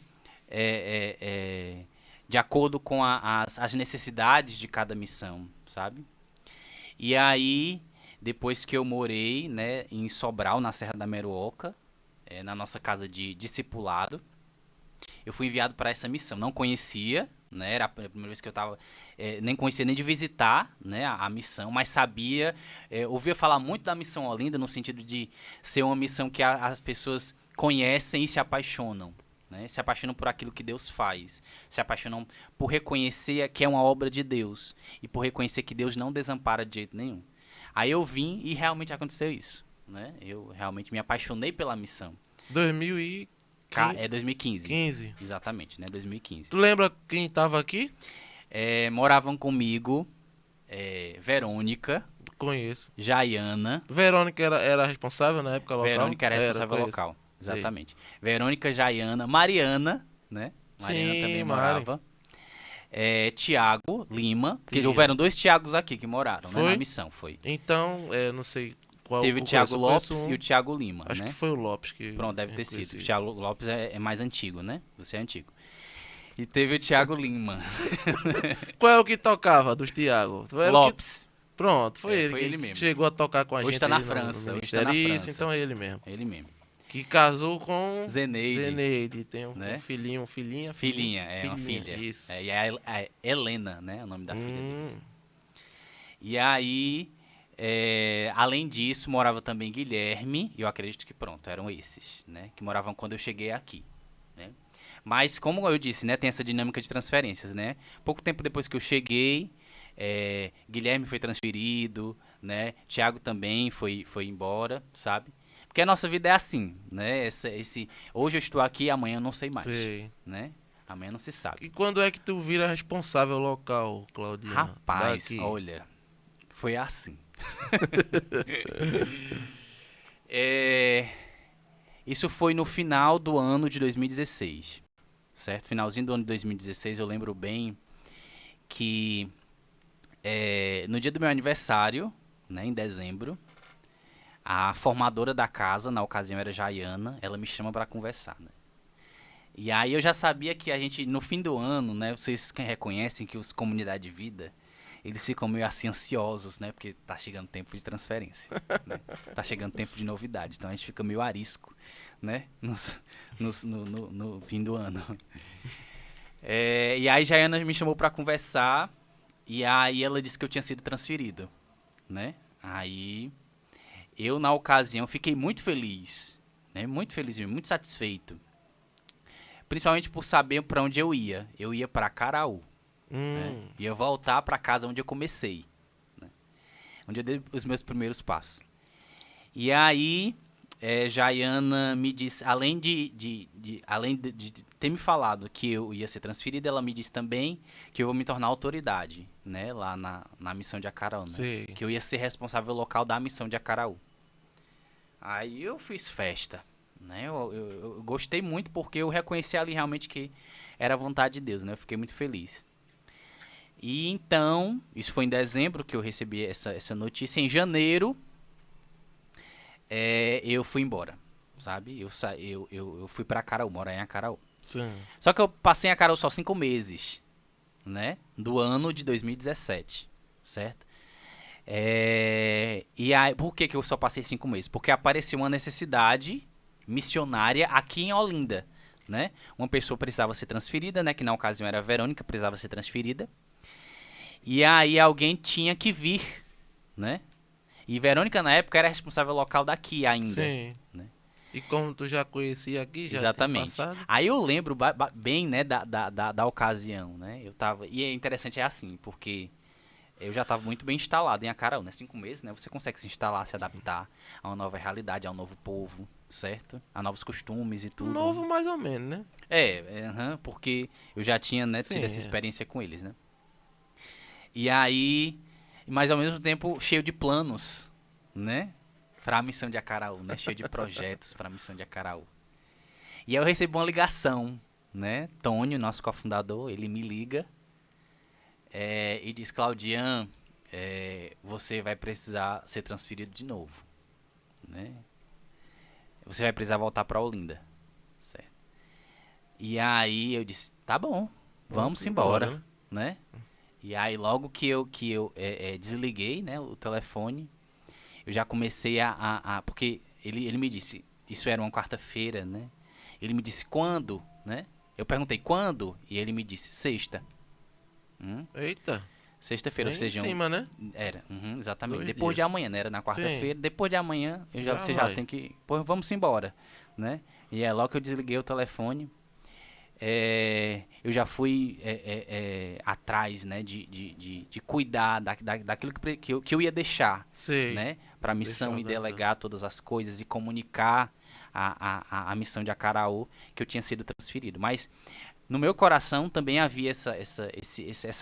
de acordo com as necessidades de cada missão, sabe? E aí, depois que eu morei, né, em Sobral, na Serra da Meruoca, na nossa casa de discipulado, eu fui enviado para essa missão. Não conhecia, né, era a primeira vez que eu estava, nem conhecia nem de visitar, né, a missão, mas sabia, ouvia falar muito da missão Olinda, no sentido de ser uma missão que as pessoas conhecem e se apaixonam. Né, se apaixonam por aquilo que Deus faz, se apaixonam por reconhecer que é uma obra de Deus e por reconhecer que Deus não desampara de jeito nenhum. Aí eu vim e realmente aconteceu isso, né? Eu realmente me apaixonei pela missão. 2015. 15. Exatamente, né? 2015. Tu lembra quem tava aqui? Moravam comigo Verônica, Conheço. Jaiana. Verônica era responsável na época local? Verônica era responsável local, exatamente. Verônica, Jaiana, Mariana, né? Mariana também morava. Tiago Lima, porque houveram 2 Tiagos aqui que moraram, né, na missão, foi. Então, não sei qual. Teve o Tiago Lopes e o Tiago Lima, acho né? que foi o Lopes que... Pronto, deve ter sido. O Tiago Lopes é mais antigo, né? Você é antigo. E teve o Tiago Lima. Qual é o que tocava dos Tiago? Lopes. Pronto, foi ele. Foi ele mesmo. Chegou a tocar com a Hoje gente. Tá na França. Hoje tá na França. Então é ele mesmo. Ele mesmo. Que casou com Zeneide. Tem um filhinho, filhinha. Uma filha. Isso. E a Helena, né? O nome da filha deles. E aí, além disso, morava também Guilherme. E eu acredito que pronto, eram esses, né? Que moravam quando eu cheguei aqui. Né? Mas, como eu disse, né? Tem essa dinâmica de transferências, né? Pouco tempo depois que eu cheguei, Guilherme foi transferido, né? Tiago também foi embora, sabe? Porque a nossa vida é assim, né? Hoje eu estou aqui, amanhã eu não sei mais, né? Amanhã não se sabe. E quando é que tu vira responsável local, Claudinha? Rapaz, olha, foi assim. Isso foi no final do ano de 2016, certo? Finalzinho do ano de 2016, eu lembro bem que no dia do meu aniversário, né, em dezembro, a formadora da casa, na ocasião era Jaiana, ela me chama para conversar, né? E aí eu já sabia que a gente, no fim do ano, né, vocês reconhecem que os comunidade de vida, eles ficam meio assim ansiosos, né, porque tá chegando tempo de transferência, né? Tá chegando tempo de novidade, então a gente fica meio arisco, né, no fim do ano. E aí Jaiana me chamou para conversar, e aí ela disse que eu tinha sido transferido, né? Aí eu, na ocasião, fiquei muito feliz, né? Muito feliz mesmo, muito satisfeito. Principalmente por saber para onde eu ia. Eu ia para Acaraú. Né? Ia voltar para casa onde eu comecei. Né? Onde eu dei os meus primeiros passos. E aí, Jaiana me disse, além de ter me falado que eu ia ser transferida, ela me disse também que eu vou me tornar autoridade, né, lá na missão de Acaraú, né? Que eu ia ser responsável local da missão de Acaraú. Aí eu fiz festa, né? Eu gostei muito porque eu reconheci ali realmente que era a vontade de Deus, né? Eu fiquei muito feliz. E então, isso foi em dezembro que eu recebi essa notícia. Em janeiro, eu fui embora, sabe? Eu fui para Acaraú, morar em Acaraú. Sim. Só que eu passei em Acaraú só 5 meses, né? Do ano de 2017, certo? E aí, por que eu só passei 5 meses? Porque apareceu uma necessidade missionária aqui em Olinda, né? Uma pessoa precisava ser transferida, né? Que na ocasião era a Verônica, precisava ser transferida. E aí alguém tinha que vir, né? E Verônica, na época, era responsável local daqui ainda. Sim. Né? E como tu já conhecia aqui, já Exatamente. tinha passado? Aí eu lembro bem, né, da ocasião, né? Eu tava... E é interessante, é assim, porque eu já estava muito bem instalado em Acaraú, né? 5 meses, né? Você consegue se instalar, se adaptar a uma nova realidade, a um novo povo, certo? A novos costumes e tudo. Novo mais ou menos, né? Porque eu já tinha, né, Sim, tido essa experiência com eles, né? E aí, mas ao mesmo tempo cheio de planos, né? Para a missão de Acaraú, né? Cheio de projetos para a missão de Acaraú. E aí eu recebi uma ligação, né? Tônio, nosso cofundador, ele me liga e diz: Claudian, você vai precisar ser transferido de novo, né? Você vai precisar voltar para Olinda, certo? E aí eu disse: tá bom, vamos embora, né? E aí logo que eu desliguei, né, o telefone, eu já comecei porque ele me disse, isso era uma quarta-feira, né? Ele me disse quando, né? Eu perguntei quando e ele me disse sexta. Eita. Sexta-feira, ou Bem seja, em cima, né? Era, exatamente. 2 Depois dias. de amanhã, né? Era na quarta-feira. Depois de amanhã, você já vai. tem que... Pô, vamos embora, né? E é logo que eu desliguei o telefone, eu já fui atrás, né? De cuidar daquilo que eu ia deixar, Sei. né? Para a missão e delegar todas as coisas e comunicar a missão de Acaraú que eu tinha sido transferido. Mas no meu coração também havia essa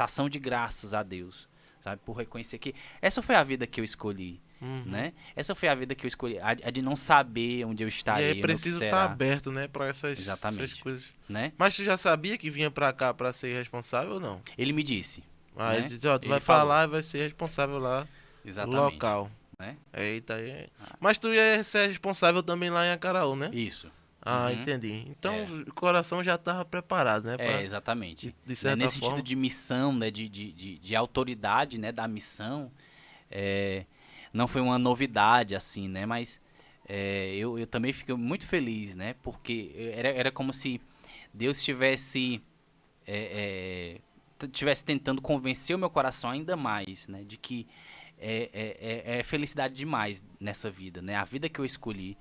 ação de graças a Deus, sabe? Por reconhecer que essa foi a vida que eu escolhi, né? Essa foi a vida que eu escolhi, a de não saber onde eu estarei, E aí precisa estar aberto, né, para essas coisas. Né? Mas tu já sabia que vinha para cá para ser responsável ou não? Ele me disse. Ah, né? ele disse, ó, tu Ele vai para falou. lá e vai ser responsável lá Exatamente. no local. Né? Eita, Mas tu ia ser responsável também lá em Acaraú, né? Isso. Ah, entendi. Então o coração já estava preparado, né? Exatamente. De certa Nesse forma. sentido de missão, né, de autoridade, né, da missão, não foi uma novidade, assim, né? Mas eu também fiquei muito feliz, né? Porque era como se Deus estivesse tentando convencer o meu coração ainda mais, né? De que é felicidade demais nessa vida, né? A vida que eu escolhi,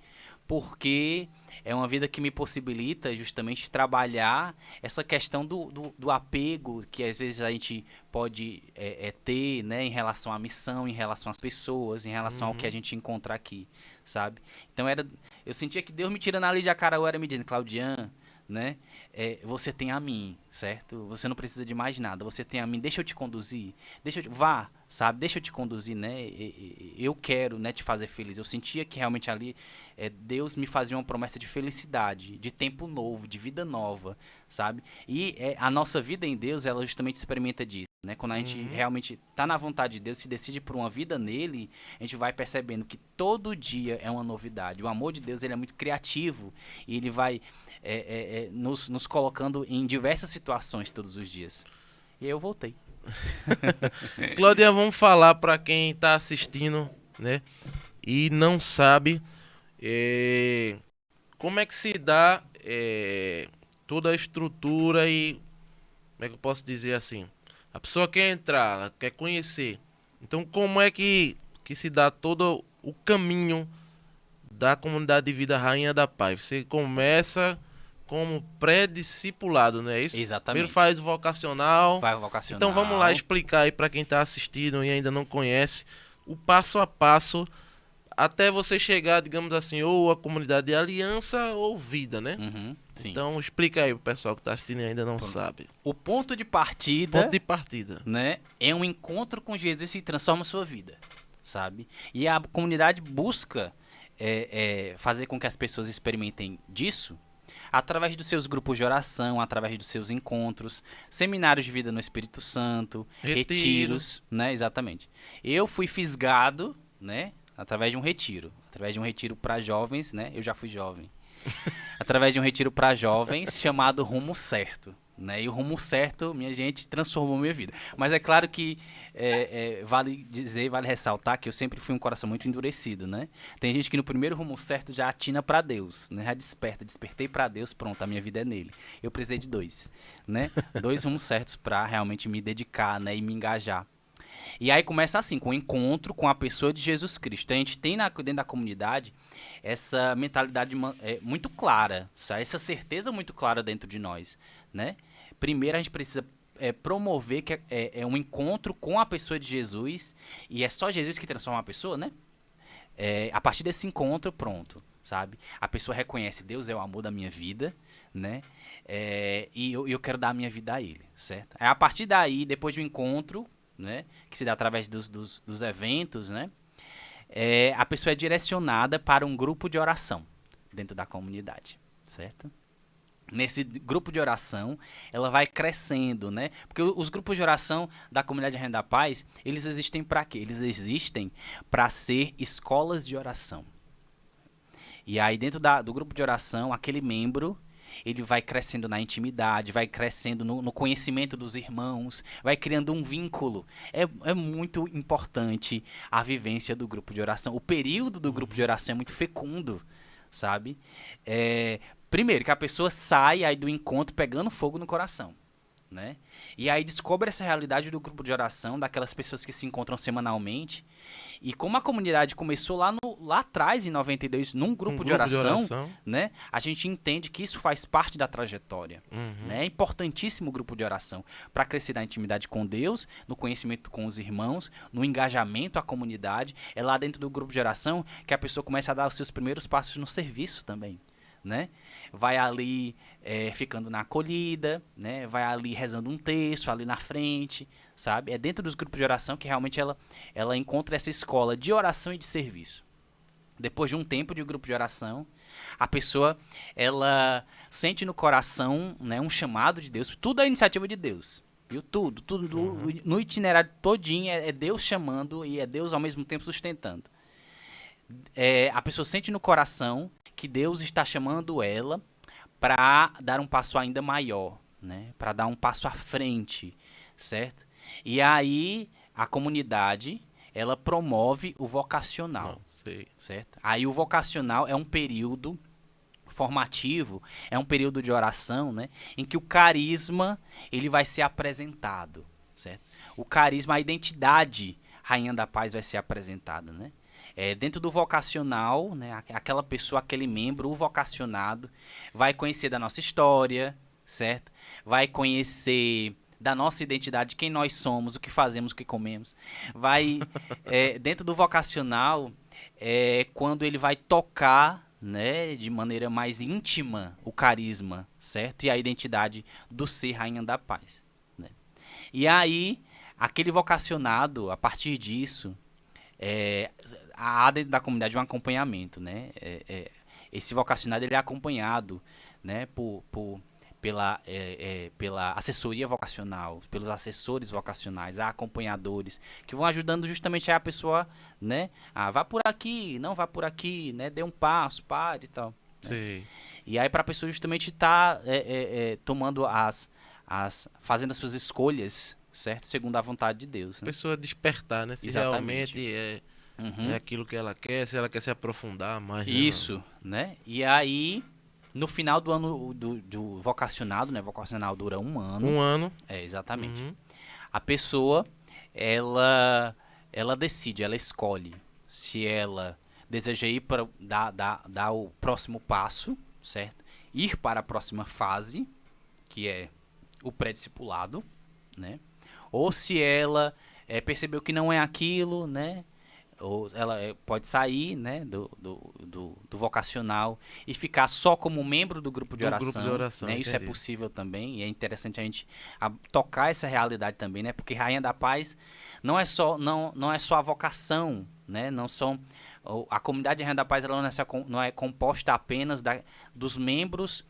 porque é uma vida que me possibilita justamente trabalhar essa questão do apego que às vezes a gente pode ter, né, em relação à missão, em relação às pessoas, em relação ao que a gente encontra aqui, sabe? Então eu sentia que Deus me tirando ali de Acaraú, era me dizendo: Claudian, né? Você tem a mim, certo? Você não precisa de mais nada. Você tem a mim. Deixa eu te conduzir. Vá, sabe? Deixa eu te conduzir, né? Eu quero, né, te fazer feliz. Eu sentia que realmente ali Deus me fazia uma promessa de felicidade, de tempo novo, de vida nova, sabe? E a nossa vida em Deus, ela justamente experimenta disso, né? Quando a gente realmente tá na vontade de Deus, se decide por uma vida nele, a gente vai percebendo que todo dia é uma novidade. O amor de Deus, ele é muito criativo e ele vai nos colocando em diversas situações todos os dias. E aí eu voltei. Claudia, vamos falar para quem tá assistindo, né? E não sabe como é que se dá toda a estrutura e como é que eu posso dizer assim? A pessoa quer entrar, ela quer conhecer. Então como é que se dá todo o caminho da comunidade de vida Rainha da Paz? Você começa como pré-discipulado, não é isso? Exatamente. Primeiro faz o vocacional. Vai vocacional. Então vamos lá explicar aí para quem está assistindo e ainda não conhece o passo a passo até você chegar, digamos assim, ou a comunidade de aliança ou vida, né? Sim. Então explica aí pro pessoal que está assistindo e ainda não sabe. O ponto de partida, né, é um encontro com Jesus que transforma a sua vida, sabe? E a comunidade busca fazer com que as pessoas experimentem disso através dos seus grupos de oração, através dos seus encontros, seminários de vida no Espírito Santo, retiros, né? Exatamente. Eu fui fisgado, né? Através de um retiro para jovens, né? Eu já fui jovem. através de um retiro para jovens chamado Rumo Certo. Né? E o Rumo Certo, minha gente, transformou minha vida. Mas é claro que vale dizer, vale ressaltar que eu sempre fui um coração muito endurecido, né? Tem gente que no primeiro Rumo Certo já atina para Deus, né? Já despertei para Deus, pronto, a minha vida é nele. Eu precisei de 2, né? 2 rumos certos para realmente me dedicar, né? E me engajar. E aí começa assim, com o encontro com a pessoa de Jesus Cristo. Então, a gente tem dentro da comunidade essa mentalidade muito clara, essa certeza muito clara dentro de nós, né? Primeiro a gente precisa promover que é um encontro com a pessoa de Jesus, e é só Jesus que transforma a pessoa, né? A partir desse encontro, pronto, sabe? A pessoa reconhece, Deus é o amor da minha vida, né? E eu quero dar a minha vida a Ele, certo? A partir daí, depois do encontro, né? Que se dá através dos eventos, né? A pessoa é direcionada para um grupo de oração dentro da comunidade, certo? Nesse grupo de oração, ela vai crescendo, né? Porque os grupos de oração da comunidade Rainha da Paz, eles existem para quê? Eles existem para ser escolas de oração. E aí, dentro do grupo de oração, aquele membro, ele vai crescendo na intimidade, vai crescendo no conhecimento dos irmãos, vai criando um vínculo. É muito importante a vivência do grupo de oração. O período do grupo de oração é muito fecundo, sabe? Primeiro, que a pessoa sai aí do encontro pegando fogo no coração, né? E aí descobre essa realidade do grupo de oração, daquelas pessoas que se encontram semanalmente. E como a comunidade começou lá atrás, em 92, num grupo de oração, né? A gente entende que isso faz parte da trajetória. Né? É importantíssimo o grupo de oração para crescer na intimidade com Deus, no conhecimento com os irmãos, no engajamento à comunidade. É lá dentro do grupo de oração que a pessoa começa a dar os seus primeiros passos no serviço também, né? Vai ali ficando na acolhida, né? Vai ali rezando um texto ali na frente, sabe? É dentro dos grupos de oração que realmente ela encontra essa escola de oração e de serviço. Depois de um tempo de grupo de oração, a pessoa ela sente no coração, né, um chamado de Deus. Tudo é iniciativa de Deus, viu? Tudo no itinerário todinho é Deus chamando e é Deus ao mesmo tempo sustentando. A pessoa sente no coração que Deus está chamando ela para dar um passo ainda maior, né? Para dar um passo à frente, certo? E aí a comunidade ela promove o vocacional, certo? Aí o vocacional é um período formativo, é um período de oração, né? Em que o carisma ele vai ser apresentado, certo? O carisma, a identidade Rainha da Paz vai ser apresentada, né? Dentro do vocacional, né, aquela pessoa, aquele membro, o vocacionado, vai conhecer da nossa história, certo? Vai conhecer da nossa identidade, quem nós somos, o que fazemos, o que comemos. Vai, dentro do vocacional, quando ele vai tocar, né, de maneira mais íntima o carisma, certo? E a identidade do ser Rainha da Paz, né? E aí, aquele vocacionado, a partir disso, há dentro da comunidade um acompanhamento, né? Esse vocacionado ele é acompanhado, né, pela assessoria vocacional, pelos assessores vocacionais, há acompanhadores que vão ajudando justamente a pessoa, né? Vá por aqui, não vá por aqui, né? Dê um passo, pare e tal. Né? E aí para a pessoa justamente estar tomando fazendo as suas escolhas, certo? Segundo a vontade de Deus. Né? A pessoa despertar, né? Se Exatamente. realmente é aquilo que ela quer, se ela quer se aprofundar mais. Isso, né? E aí, no final do ano do vocacionado, né? Vocacional dura 1 ano. 1 ano. Exatamente. A pessoa, ela decide, ela escolhe se ela deseja ir para dar o próximo passo, certo? Ir para a próxima fase, que é o pré-discipulado, né? Ou se ela percebeu que não é aquilo, né? Ou ela pode sair, né, do vocacional e ficar só como membro do grupo de oração, né? Isso é possível também e é interessante a gente tocar essa realidade também, né? Porque Rainha da Paz não é só a vocação, né? A comunidade Rainha da Paz ela não é composta apenas dos membros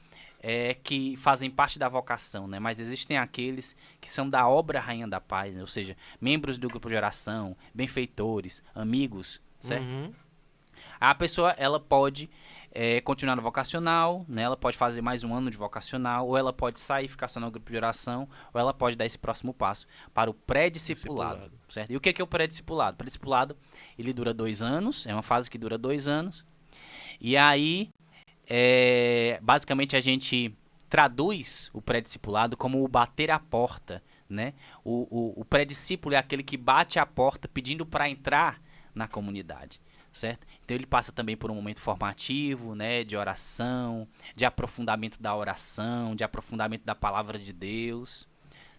que fazem parte da vocação, né? Mas existem aqueles que são da obra Rainha da Paz, né? Ou seja, membros do grupo de oração, benfeitores, amigos, certo? A pessoa ela pode continuar no vocacional, né? Ela pode fazer mais um ano de vocacional, ou ela pode sair, ficar só no grupo de oração, ou ela pode dar esse próximo passo para o pré-discipulado, Discipulado. certo? E o que é o pré-discipulado? O pré-discipulado, ele dura 2 anos, é uma fase que dura 2 anos, e aí, basicamente, a gente traduz o pré-discipulado como o bater a porta, né? O pré-discípulo é aquele que bate a porta pedindo para entrar na comunidade, certo? Então ele passa também por um momento formativo, né, de oração, de aprofundamento da oração, de aprofundamento da palavra de Deus,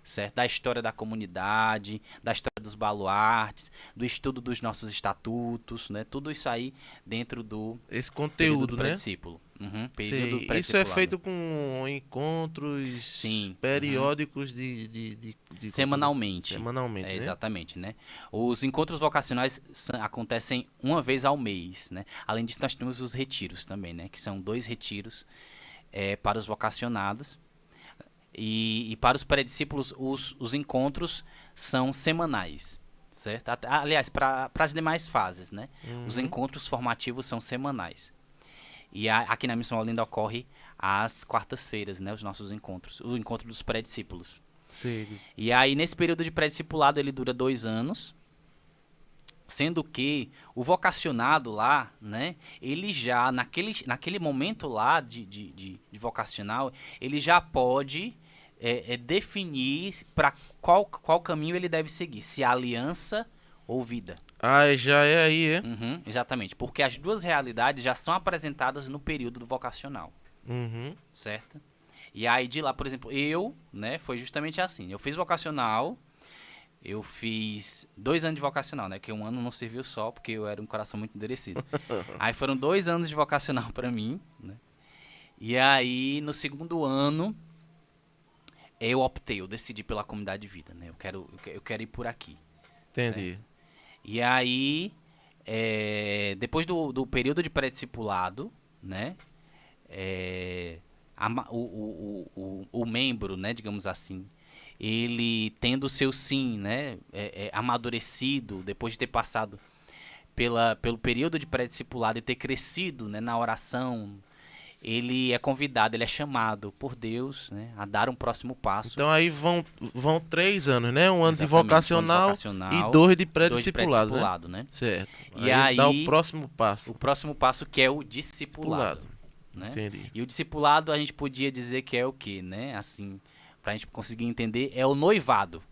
certo? Da história da comunidade, da história dos baluartes, do estudo dos nossos estatutos, né? Tudo isso aí dentro do Esse período conteúdo, do né? pré-discípulo. Período Sei. Isso é pré-discipulado. feito com encontros Sim. periódicos de Semanalmente. Semanalmente, né? Exatamente, né? Os encontros vocacionais acontecem uma vez ao mês, né? Além disso, nós temos os retiros também, né? Que são 2 retiros para os vocacionados. E para os pré-discípulos, os encontros são semanais, certo? Aliás, para as demais fases, né? Os encontros formativos são semanais. E aqui na Missão Olinda ocorre às quartas-feiras, né? Os nossos encontros. O encontro dos pré-discípulos. Sei. E aí, nesse período de pré-discipulado, ele dura 2 anos. Sendo que o vocacionado lá, né? Ele já, naquele momento lá de vocacional, ele já pode definir para qual caminho ele deve seguir. Se aliança ou vida. Ah, já é aí, é? Uhum, exatamente, porque as duas realidades já são apresentadas no período do vocacional, Uhum. certo? E aí de lá, por exemplo, né, foi justamente assim. Eu fiz vocacional, eu fiz 2 anos de vocacional, né, que um ano não serviu só, porque eu era um coração muito endurecido. Aí foram 2 anos de vocacional para mim, né? E aí no segundo ano eu decidi pela comunidade de vida, né? Eu quero ir por aqui. Entendi. E aí, depois do período de pré-discipulado, né, o membro, né, digamos assim, ele tendo o seu sim, né, amadurecido, depois de ter passado pelo período de pré-discipulado e ter crescido, né, na oração, ele é convidado, ele é chamado por Deus, né, a dar um próximo passo. Então aí vão 3 anos, né? Um ano de Exatamente, um ano de vocacional vocacional e 2 de 2 de pré-discipulado, né? pré-discipulado, né? Certo. E Dá aí- o próximo passo. O próximo passo que é o discipulado. Né? Entendi. E o discipulado a gente podia dizer que é o quê, né? Assim, pra gente conseguir entender, é o noivado.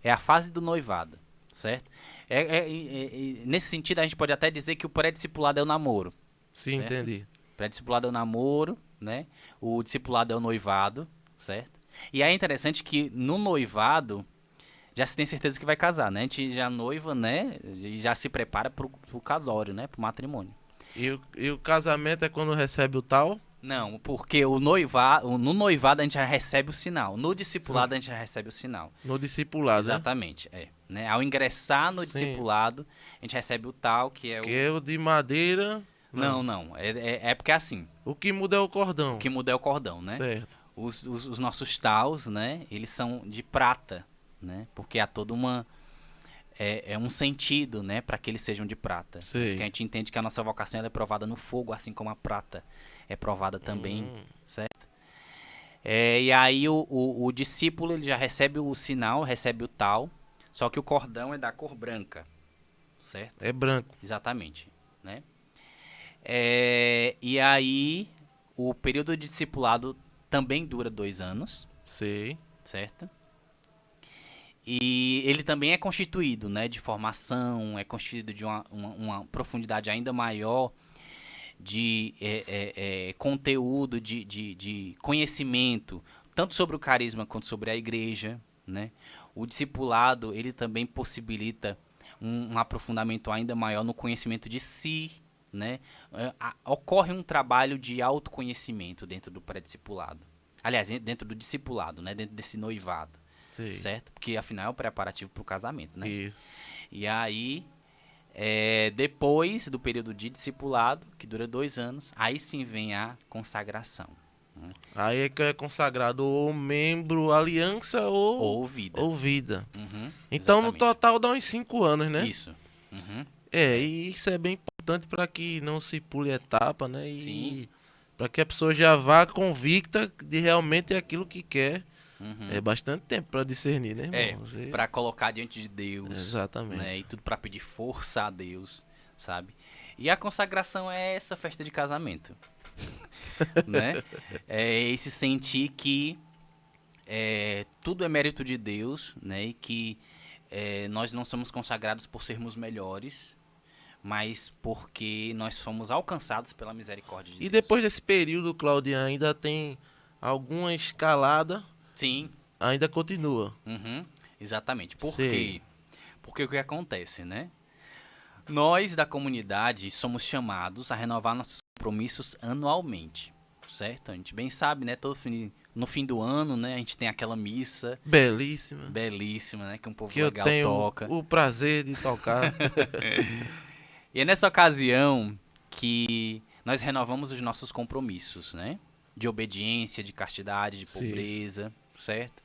É a fase do noivado, certo? Nesse sentido, a gente pode até dizer que o pré-discipulado é o namoro. Sim, Certo? entendi. Pré-discipulado é o namoro, né? O discipulado é o noivado, certo? E é interessante que no noivado já se tem certeza que vai casar, né? A gente já noiva, né? E já se prepara pro casório, né? Pro matrimônio. E o casamento é quando recebe o tal? Não, porque no noivado a gente já recebe o sinal. No discipulado a gente já recebe o sinal. No discipulado, né? Exatamente, né? Ao ingressar no Sim. discipulado, a gente recebe o tal, que é o... Que é o de madeira. Não. É porque é assim. O que muda é o cordão. O que muda é o cordão, né? Certo. Os nossos taus, né? Eles são de prata, né? Porque há toda uma... um sentido, né? Para que eles sejam de prata. Sei. Porque a gente entende que a nossa vocação ela é provada no fogo, assim como a prata é provada também, certo? E aí o discípulo ele já recebe o sinal, recebe o tal, só que o cordão é da cor branca, certo? É branco. Exatamente, né? E aí o período de discipulado também dura 2 anos, Sei. certo? E ele também é constituído, né, de formação, é constituído de uma profundidade ainda maior de conteúdo, de conhecimento, tanto sobre o carisma quanto sobre a igreja, né? O discipulado, ele também possibilita um aprofundamento ainda maior no conhecimento de si, né? Ocorre um trabalho de autoconhecimento dentro do pré-discipulado. Aliás, dentro do discipulado, né? Dentro desse noivado, Sei. certo? Porque afinal é o preparativo para o casamento, né? Isso. E aí, depois do período de discipulado, que dura 2 anos, aí sim vem a consagração. Aí é que é consagrado ou membro, aliança ou Ou vida. vida. Uhum, Então, no exatamente. total, dá uns 5 anos, né? Isso. Uhum. E isso é bem importante para que não se pule etapa, né? E Sim. para que a pessoa já vá convicta de realmente aquilo que quer. Uhum. É bastante tempo para discernir, né, irmão? Para colocar diante de Deus, Exatamente. né? E tudo para pedir força a Deus, sabe? E a consagração é essa festa de casamento, né? É esse sentir que tudo é mérito de Deus, né? E que nós não somos consagrados por sermos melhores, mas porque nós fomos alcançados pela misericórdia de Deus. E depois desse período, Claudian, ainda tem alguma escalada? Sim. Ainda continua. Uhum, exatamente. Por Sei. quê? Porque o que acontece, né? Nós da comunidade somos chamados a renovar nossos compromissos anualmente, certo? A gente bem sabe, né? No fim do ano, né? A gente tem aquela missa Belíssima. belíssima, né? Que um povo Que eu legal tenho toca. o prazer de tocar. E é nessa ocasião que nós renovamos os nossos compromissos, né? De obediência, de castidade, de Sim. pobreza, certo?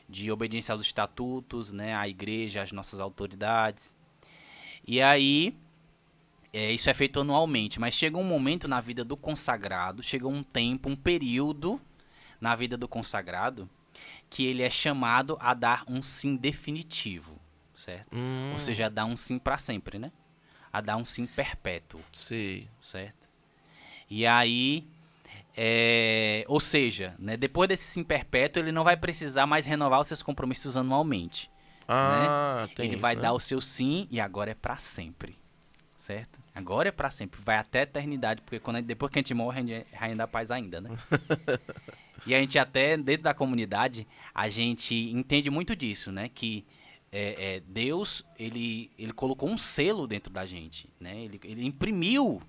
De obediência aos estatutos, né? À igreja, às nossas autoridades. E aí, isso é feito anualmente, mas chega um momento na vida do consagrado, chega um tempo, um período na vida do consagrado, que ele é chamado a dar um sim definitivo, certo? Ou seja, a dar um sim para sempre, né? A dar um sim perpétuo, Sei. certo? E aí, ou seja, né, depois desse sim perpétuo, ele não vai precisar mais renovar os seus compromissos anualmente. Tem Ele isso, vai né? dar o seu sim e agora é para sempre, certo? Agora é para sempre, vai até a eternidade, porque depois que a gente morre, a gente é rainha da paz ainda, né? E a gente até, dentro da comunidade, a gente entende muito disso, né? Que Deus, ele colocou um selo dentro da gente, né? Ele imprimiu,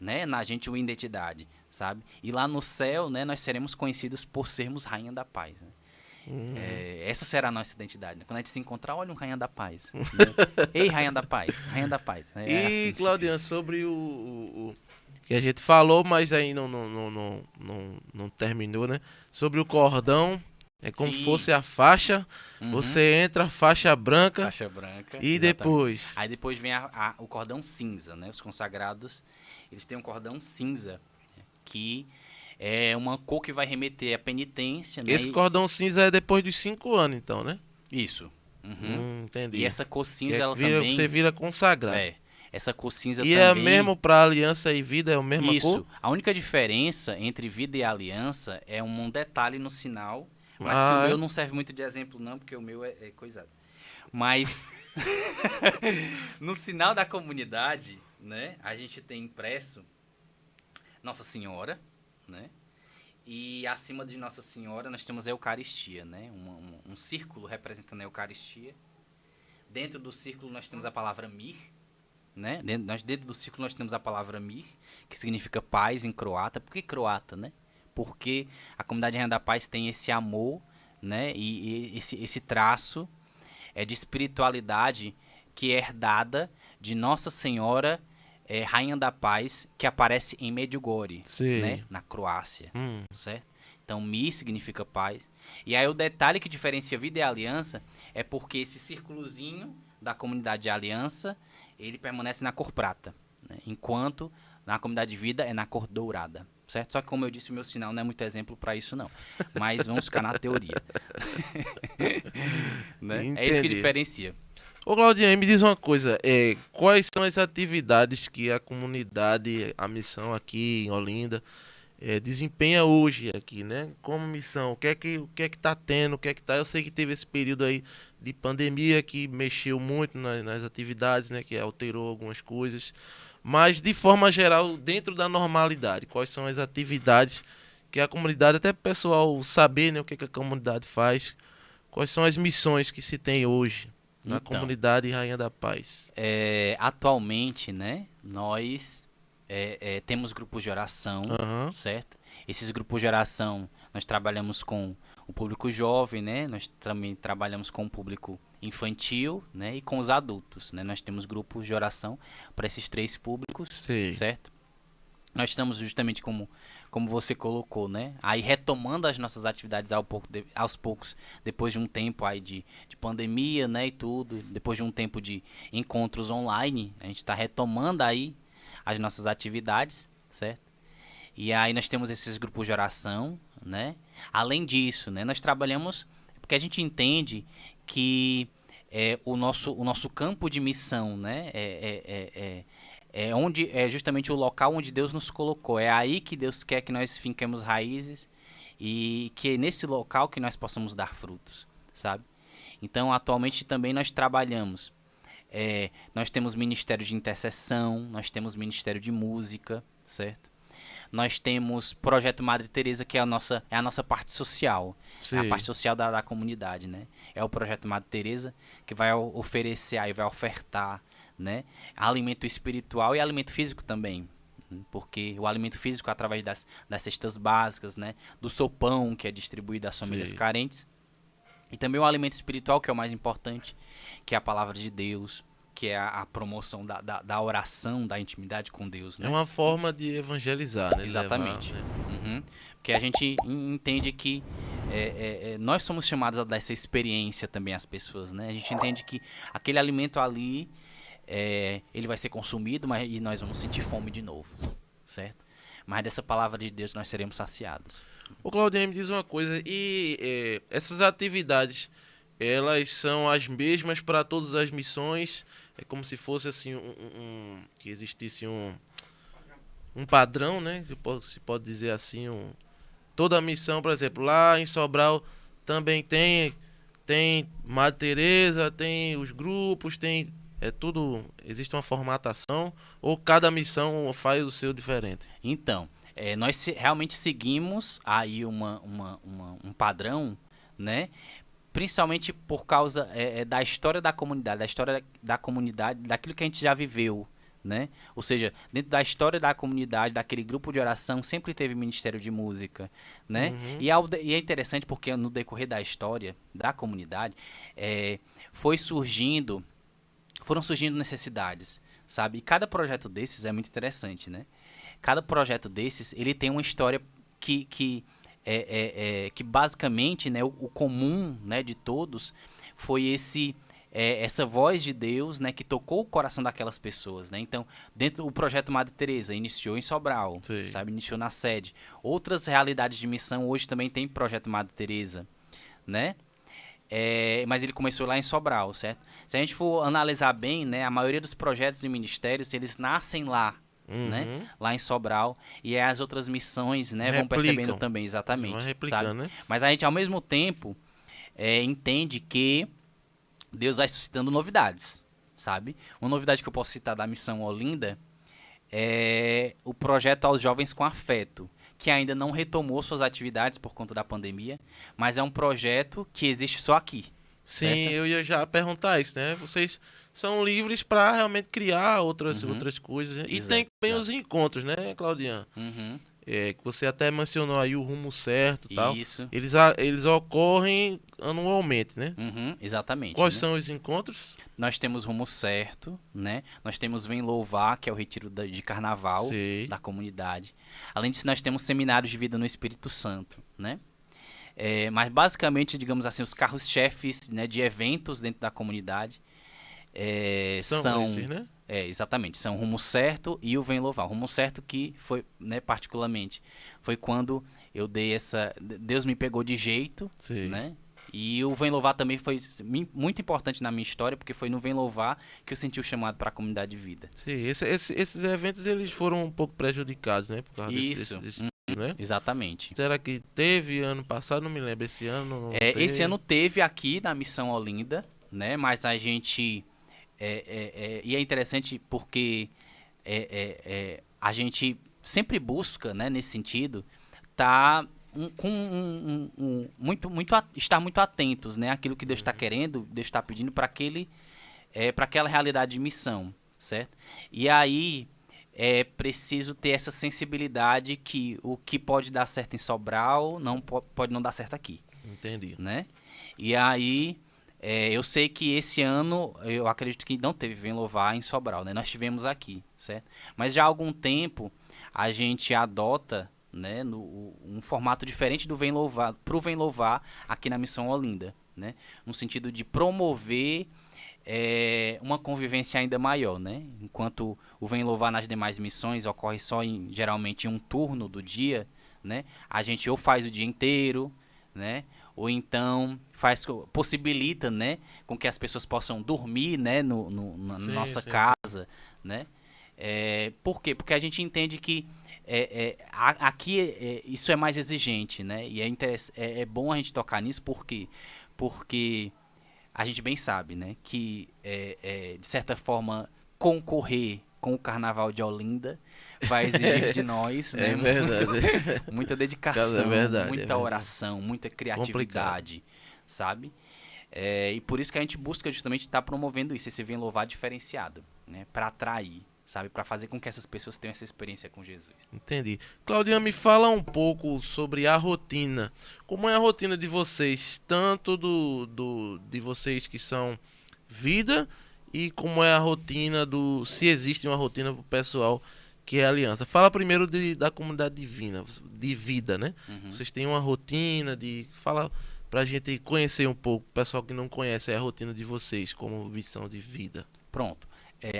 né, na gente uma identidade, sabe? E lá no céu, né, nós seremos conhecidos por sermos rainha da paz, né? Essa será a nossa identidade, né? Quando a gente se encontrar, olha um rainha da paz, né? Ei, rainha da paz, rainha da paz. E, Assim. Claudian, sobre o que a gente falou, mas aí não terminou, né? Sobre o cordão, é como Sim. se fosse a faixa. Uhum. Você entra, faixa branca. Faixa branca. E exatamente. depois? Aí depois vem o cordão cinza, né? Os consagrados, eles têm um cordão cinza, que é uma cor que vai remeter à penitência, né? Esse cordão cinza é depois dos 5 anos, então, né? Isso. Uhum. Entendi. E essa cor cinza, Que ela vira, também... Você vira consagrado. Essa cor cinza E também... é mesmo para aliança e vida, é a mesma Isso. cor? A única diferença entre vida e aliança é um detalhe no sinal, mas que o é? meu não serve muito de exemplo não, porque o meu é coisado. Mas no sinal da comunidade, né, a gente tem impresso Nossa Senhora, né? E acima de Nossa Senhora nós temos a Eucaristia, né? Um círculo representando a Eucaristia. Dentro do círculo nós temos a palavra mir, né? Dentro do círculo nós temos a palavra mir, que significa paz em croata. Por que croata, né? Porque a comunidade Rainha da Paz tem esse amor, né? E esse traço de espiritualidade que é herdada de Nossa Senhora Rainha da Paz, que aparece em Medjugorje, né? Na Croácia, certo? Então, mi significa paz. E aí o detalhe que diferencia vida e aliança é porque esse círculozinho da comunidade de aliança, ele permanece na cor prata, né? Enquanto na comunidade de vida é na cor dourada, certo? Só que, como eu disse, o meu sinal não é muito exemplo para isso, não. Mas vamos ficar na teoria. Né? É isso que diferencia. Ô, Claudinha, me diz uma coisa, quais são as atividades que a comunidade, a missão aqui em Olinda, desempenha hoje aqui, né? Como missão, o que é que tá tendo, o que é que tá... Eu sei que teve esse período aí de pandemia que mexeu muito nas atividades, né? Que alterou algumas coisas, mas de forma geral, dentro da normalidade, quais são as atividades que a comunidade, até para o pessoal saber, né, o que a comunidade faz, quais são as missões que se tem hoje na comunidade Rainha da Paz? Atualmente, né, nós temos grupos de oração, certo? Esses grupos de oração, nós trabalhamos com o público jovem, né? Nós também trabalhamos com o público infantil, né? E com os adultos, né? Nós temos grupos de oração para esses 3 públicos, certo? Nós estamos justamente como você colocou, né? Aí retomando as nossas atividades aos poucos, depois de um tempo aí de pandemia, né? E tudo, depois de um tempo de encontros online, a gente está retomando aí as nossas atividades, certo? E aí nós temos esses grupos de oração, né? Além disso, né, nós trabalhamos porque a gente entende que o nosso campo de missão, né, onde é justamente o local onde Deus nos colocou. É aí que Deus quer que nós finquemos raízes e que é nesse local que nós possamos dar frutos, sabe? Então, atualmente também nós trabalhamos. Nós temos ministério de intercessão, nós temos ministério de música, certo? Nós temos Projeto Madre Teresa, que é a nossa parte social. Sim. É a parte social da comunidade, né? É o Projeto Madre Teresa que vai oferecer aí, vai ofertar, né, alimento espiritual e alimento físico também. Porque o alimento físico através das cestas básicas, né, do sopão que é distribuído às famílias Sim. carentes. E também o alimento espiritual, que é o mais importante, que é a palavra de Deus, que é a promoção da oração, da intimidade com Deus, né? É uma forma de evangelizar, né? Exatamente. Levar, né? Uhum. Porque a gente entende que nós somos chamados a dar essa experiência também às pessoas, né? A gente entende que aquele alimento ali, ele vai ser consumido, e nós vamos sentir fome de novo, certo? Mas dessa palavra de Deus nós seremos saciados. Ô Claudinho, me diz uma coisa, e essas atividades, elas são as mesmas para todas as missões? É como se fosse assim, que existisse um padrão, né? Que se pode dizer assim, toda a missão, por exemplo, lá em Sobral também tem Madre Teresa, tem os grupos, tem tudo, existe uma formatação, ou cada missão faz o seu diferente? Então, nós realmente seguimos aí um padrão, né? Principalmente por causa da história da comunidade, daquilo que a gente já viveu, né? Ou seja, dentro da história da comunidade, daquele grupo de oração, sempre teve ministério de música, né? Uhum. E é interessante porque no decorrer da história da comunidade, foram surgindo necessidades, sabe? E cada projeto desses é muito interessante, né? Cada projeto desses, ele tem uma história que basicamente, né, o comum, né, de todos foi essa voz de Deus, né, que tocou o coração daquelas pessoas, né? Então, dentro do projeto Madre Teresa iniciou em Sobral, Sim. sabe? Iniciou na sede. Outras realidades de missão hoje também tem projeto Madre Teresa, né? Mas ele começou lá em Sobral, certo? Se a gente for analisar bem, né, a maioria dos projetos e ministérios, eles nascem lá, né? Lá em Sobral. E aí as outras missões, né, vão percebendo também, exatamente. Vão replicando, sabe? né? Mas a gente, ao mesmo tempo, entende que Deus vai suscitando novidades, sabe? Uma novidade que eu posso citar da missão Olinda é o projeto Aos Jovens com Afeto, que ainda não retomou suas atividades por conta da pandemia, mas é um projeto que existe só aqui. Sim, certo? eu ia já perguntar isso, né? Vocês são livres para realmente criar outras coisas. E Exato, tem também exato. os encontros, né, Claudiano? Uhum. Que você até mencionou aí o Rumo Certo e tal. Isso. Eles ocorrem anualmente, né? Uhum, exatamente. Quais né? são os encontros? Nós temos Rumo Certo, né? Nós temos Vem Louvar, que é o retiro de carnaval Sei. da comunidade. Além disso, nós temos seminários de vida no Espírito Santo, né? Mas basicamente, digamos assim, os carros-chefes, né, de eventos dentro da comunidade são esses, né? exatamente, são o Rumo Certo e o Vem Louvar. O Rumo Certo que foi, né, particularmente, foi quando eu dei Deus me pegou de jeito, Sei. né? E o Vem Louvar também foi muito importante na minha história, porque foi no Vem Louvar que eu senti o chamado para a comunidade de vida. Sim, esses eventos eles foram um pouco prejudicados, né? Por causa Isso. né? Exatamente. Será que teve ano passado? Não me lembro. Esse ano não teve? Esse ano teve aqui na Missão Olinda, né? Mas a gente... e é interessante porque a gente sempre busca, né, nesse sentido, estar muito atentos, né? Aquilo que Deus está querendo, Deus está pedindo para aquela realidade de missão, certo? E aí é preciso ter essa sensibilidade que o que pode dar certo em Sobral pode não dar certo aqui. Entendi. Né? E aí, eu sei que esse ano, eu acredito que não teve Vem Louvar em Sobral, né? Nós tivemos aqui, certo? Mas já há algum tempo, a gente adota, né, um formato diferente do Vem Louvar, pro Vem Louvar aqui na Missão Olinda, né? No sentido de promover uma convivência ainda maior, né? Enquanto o Vem Louvar nas demais missões ocorre só geralmente em um turno do dia, né? A gente ou faz o dia inteiro, né? Ou então possibilita, né, com que as pessoas possam dormir, né, na nossa casa, né? Por quê? Porque a gente entende que aqui isso é mais exigente, né? E é bom a gente tocar nisso porque a gente bem sabe, né, que de certa forma concorrer com o Carnaval de Olinda vai exigir de nós, né, muita dedicação, muita oração, muita criatividade, sabe? E por isso que a gente busca justamente estar promovendo isso, esse Vem Louvar diferenciado, né, para atrair, sabe, para fazer com que essas pessoas tenham essa experiência com Jesus. Entendi. Claudinha, me fala um pouco sobre a rotina. Como é a rotina de vocês, tanto de vocês que são vida, e como é a rotina se existe uma rotina pro pessoal que é aliança. Fala primeiro da comunidade divina, de vida, né? Uhum. Vocês têm uma rotina fala pra gente conhecer um pouco, o pessoal que não conhece a rotina de vocês como missão de vida. Pronto.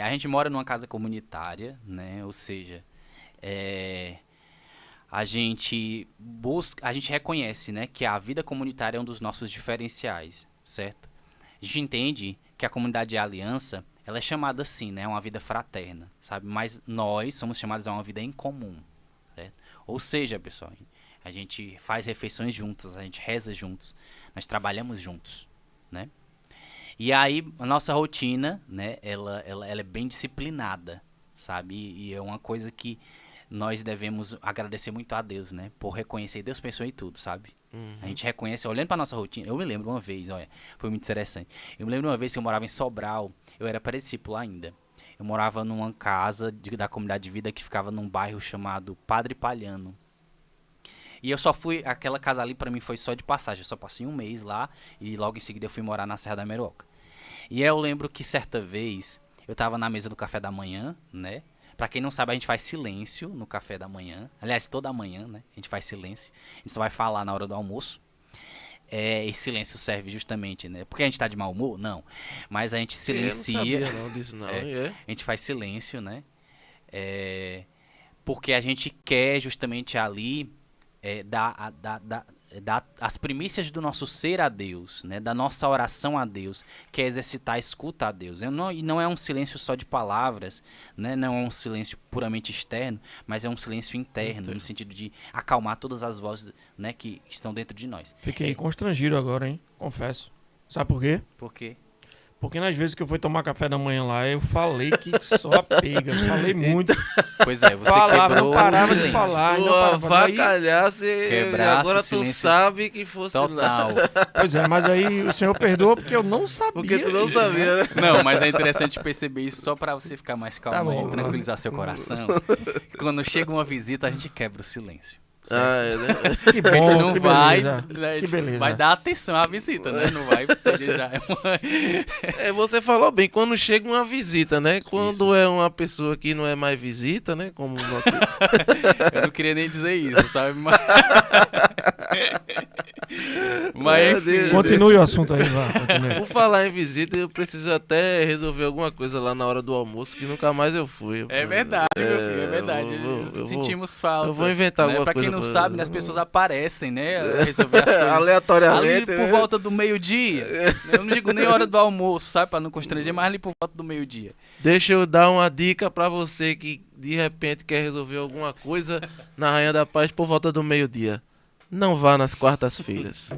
A gente mora numa casa comunitária, né? Ou seja, a gente reconhece, né, que a vida comunitária é um dos nossos diferenciais, certo? A gente entende que a comunidade de aliança, ela é chamada assim, né, uma vida fraterna, sabe? Mas nós somos chamados a uma vida em comum, certo? Ou seja, pessoal, a gente faz refeições juntos, a gente reza juntos, nós trabalhamos juntos, né? E aí, a nossa rotina, né, ela é bem disciplinada, sabe? E é uma coisa que nós devemos agradecer muito a Deus, né? Por reconhecer, Deus pensou em tudo, sabe? Uhum. A gente reconhece, olhando para nossa rotina. Eu me lembro uma vez, olha, foi muito interessante. Eu me lembro uma vez que eu morava em Sobral, eu era pré-discípulo ainda. Eu morava numa casa da comunidade de vida que ficava num bairro chamado Padre Palhano. E eu só fui, aquela casa ali pra mim foi só de passagem, eu só passei um mês lá e logo em seguida eu fui morar na Serra da Meroca. E eu lembro que certa vez eu tava na mesa do café da manhã, né? Pra quem não sabe, a gente faz silêncio no café da manhã. Aliás, toda manhã, né? A gente faz silêncio. A gente só vai falar na hora do almoço. E silêncio serve justamente, né? Porque a gente tá de mau humor? Não. Mas a gente silencia. Eu não sabia não disso não. A gente faz silêncio, né? Porque a gente quer justamente ali dar as primícias do nosso ser a Deus, né? Da nossa oração a Deus, que é exercitar a escuta a Deus. E não é um silêncio só de palavras, né? Não é um silêncio puramente externo, mas é um silêncio interno, no sentido de acalmar todas as vozes, né, que estão dentro de nós. Fiquei constrangido agora, hein? Confesso. Sabe por quê? Por quê? Porque nas vezes que eu fui tomar café da manhã lá, eu falei que só a pega. Falei muito. Pois é, você falava, quebrou não parava o de silêncio. falar. Avacalhar, agora tu silêncio sabe que fosse total. Pois é, mas aí o senhor perdoa porque eu não sabia. Porque tu não isso, sabia, né? Não, mas é interessante perceber isso só pra você ficar mais calmo, Tá bom, e tranquilizar seu coração. Quando chega uma visita, a gente quebra o silêncio. Né? Que bom, A gente não que vai, beleza. né, a Que gente beleza. vai dar atenção à visita, né? Não vai já. Você falou bem, quando chega uma visita, né? Quando Isso. é uma pessoa que não é mais visita, né? Como Eu não queria nem dizer isso, sabe? Mas enfim. Continue o assunto aí, vá. Continue. Por falar em visita, eu preciso até resolver alguma coisa lá na hora do almoço, que nunca mais eu fui. É verdade, meu filho, é verdade. Sentimos falta. Eu vou inventar né? alguma Pra quem coisa. não sabe, né, as pessoas aparecem, né? Resolver as coisas. Aleatoriamente. Ali por volta do meio-dia. Eu não digo nem hora do almoço, sabe? Pra não constranger, mas ali por volta do meio-dia. Deixa eu dar uma dica pra você que de repente quer resolver alguma coisa na Rainha da Paz por volta do meio-dia. Não vá nas quartas-feiras.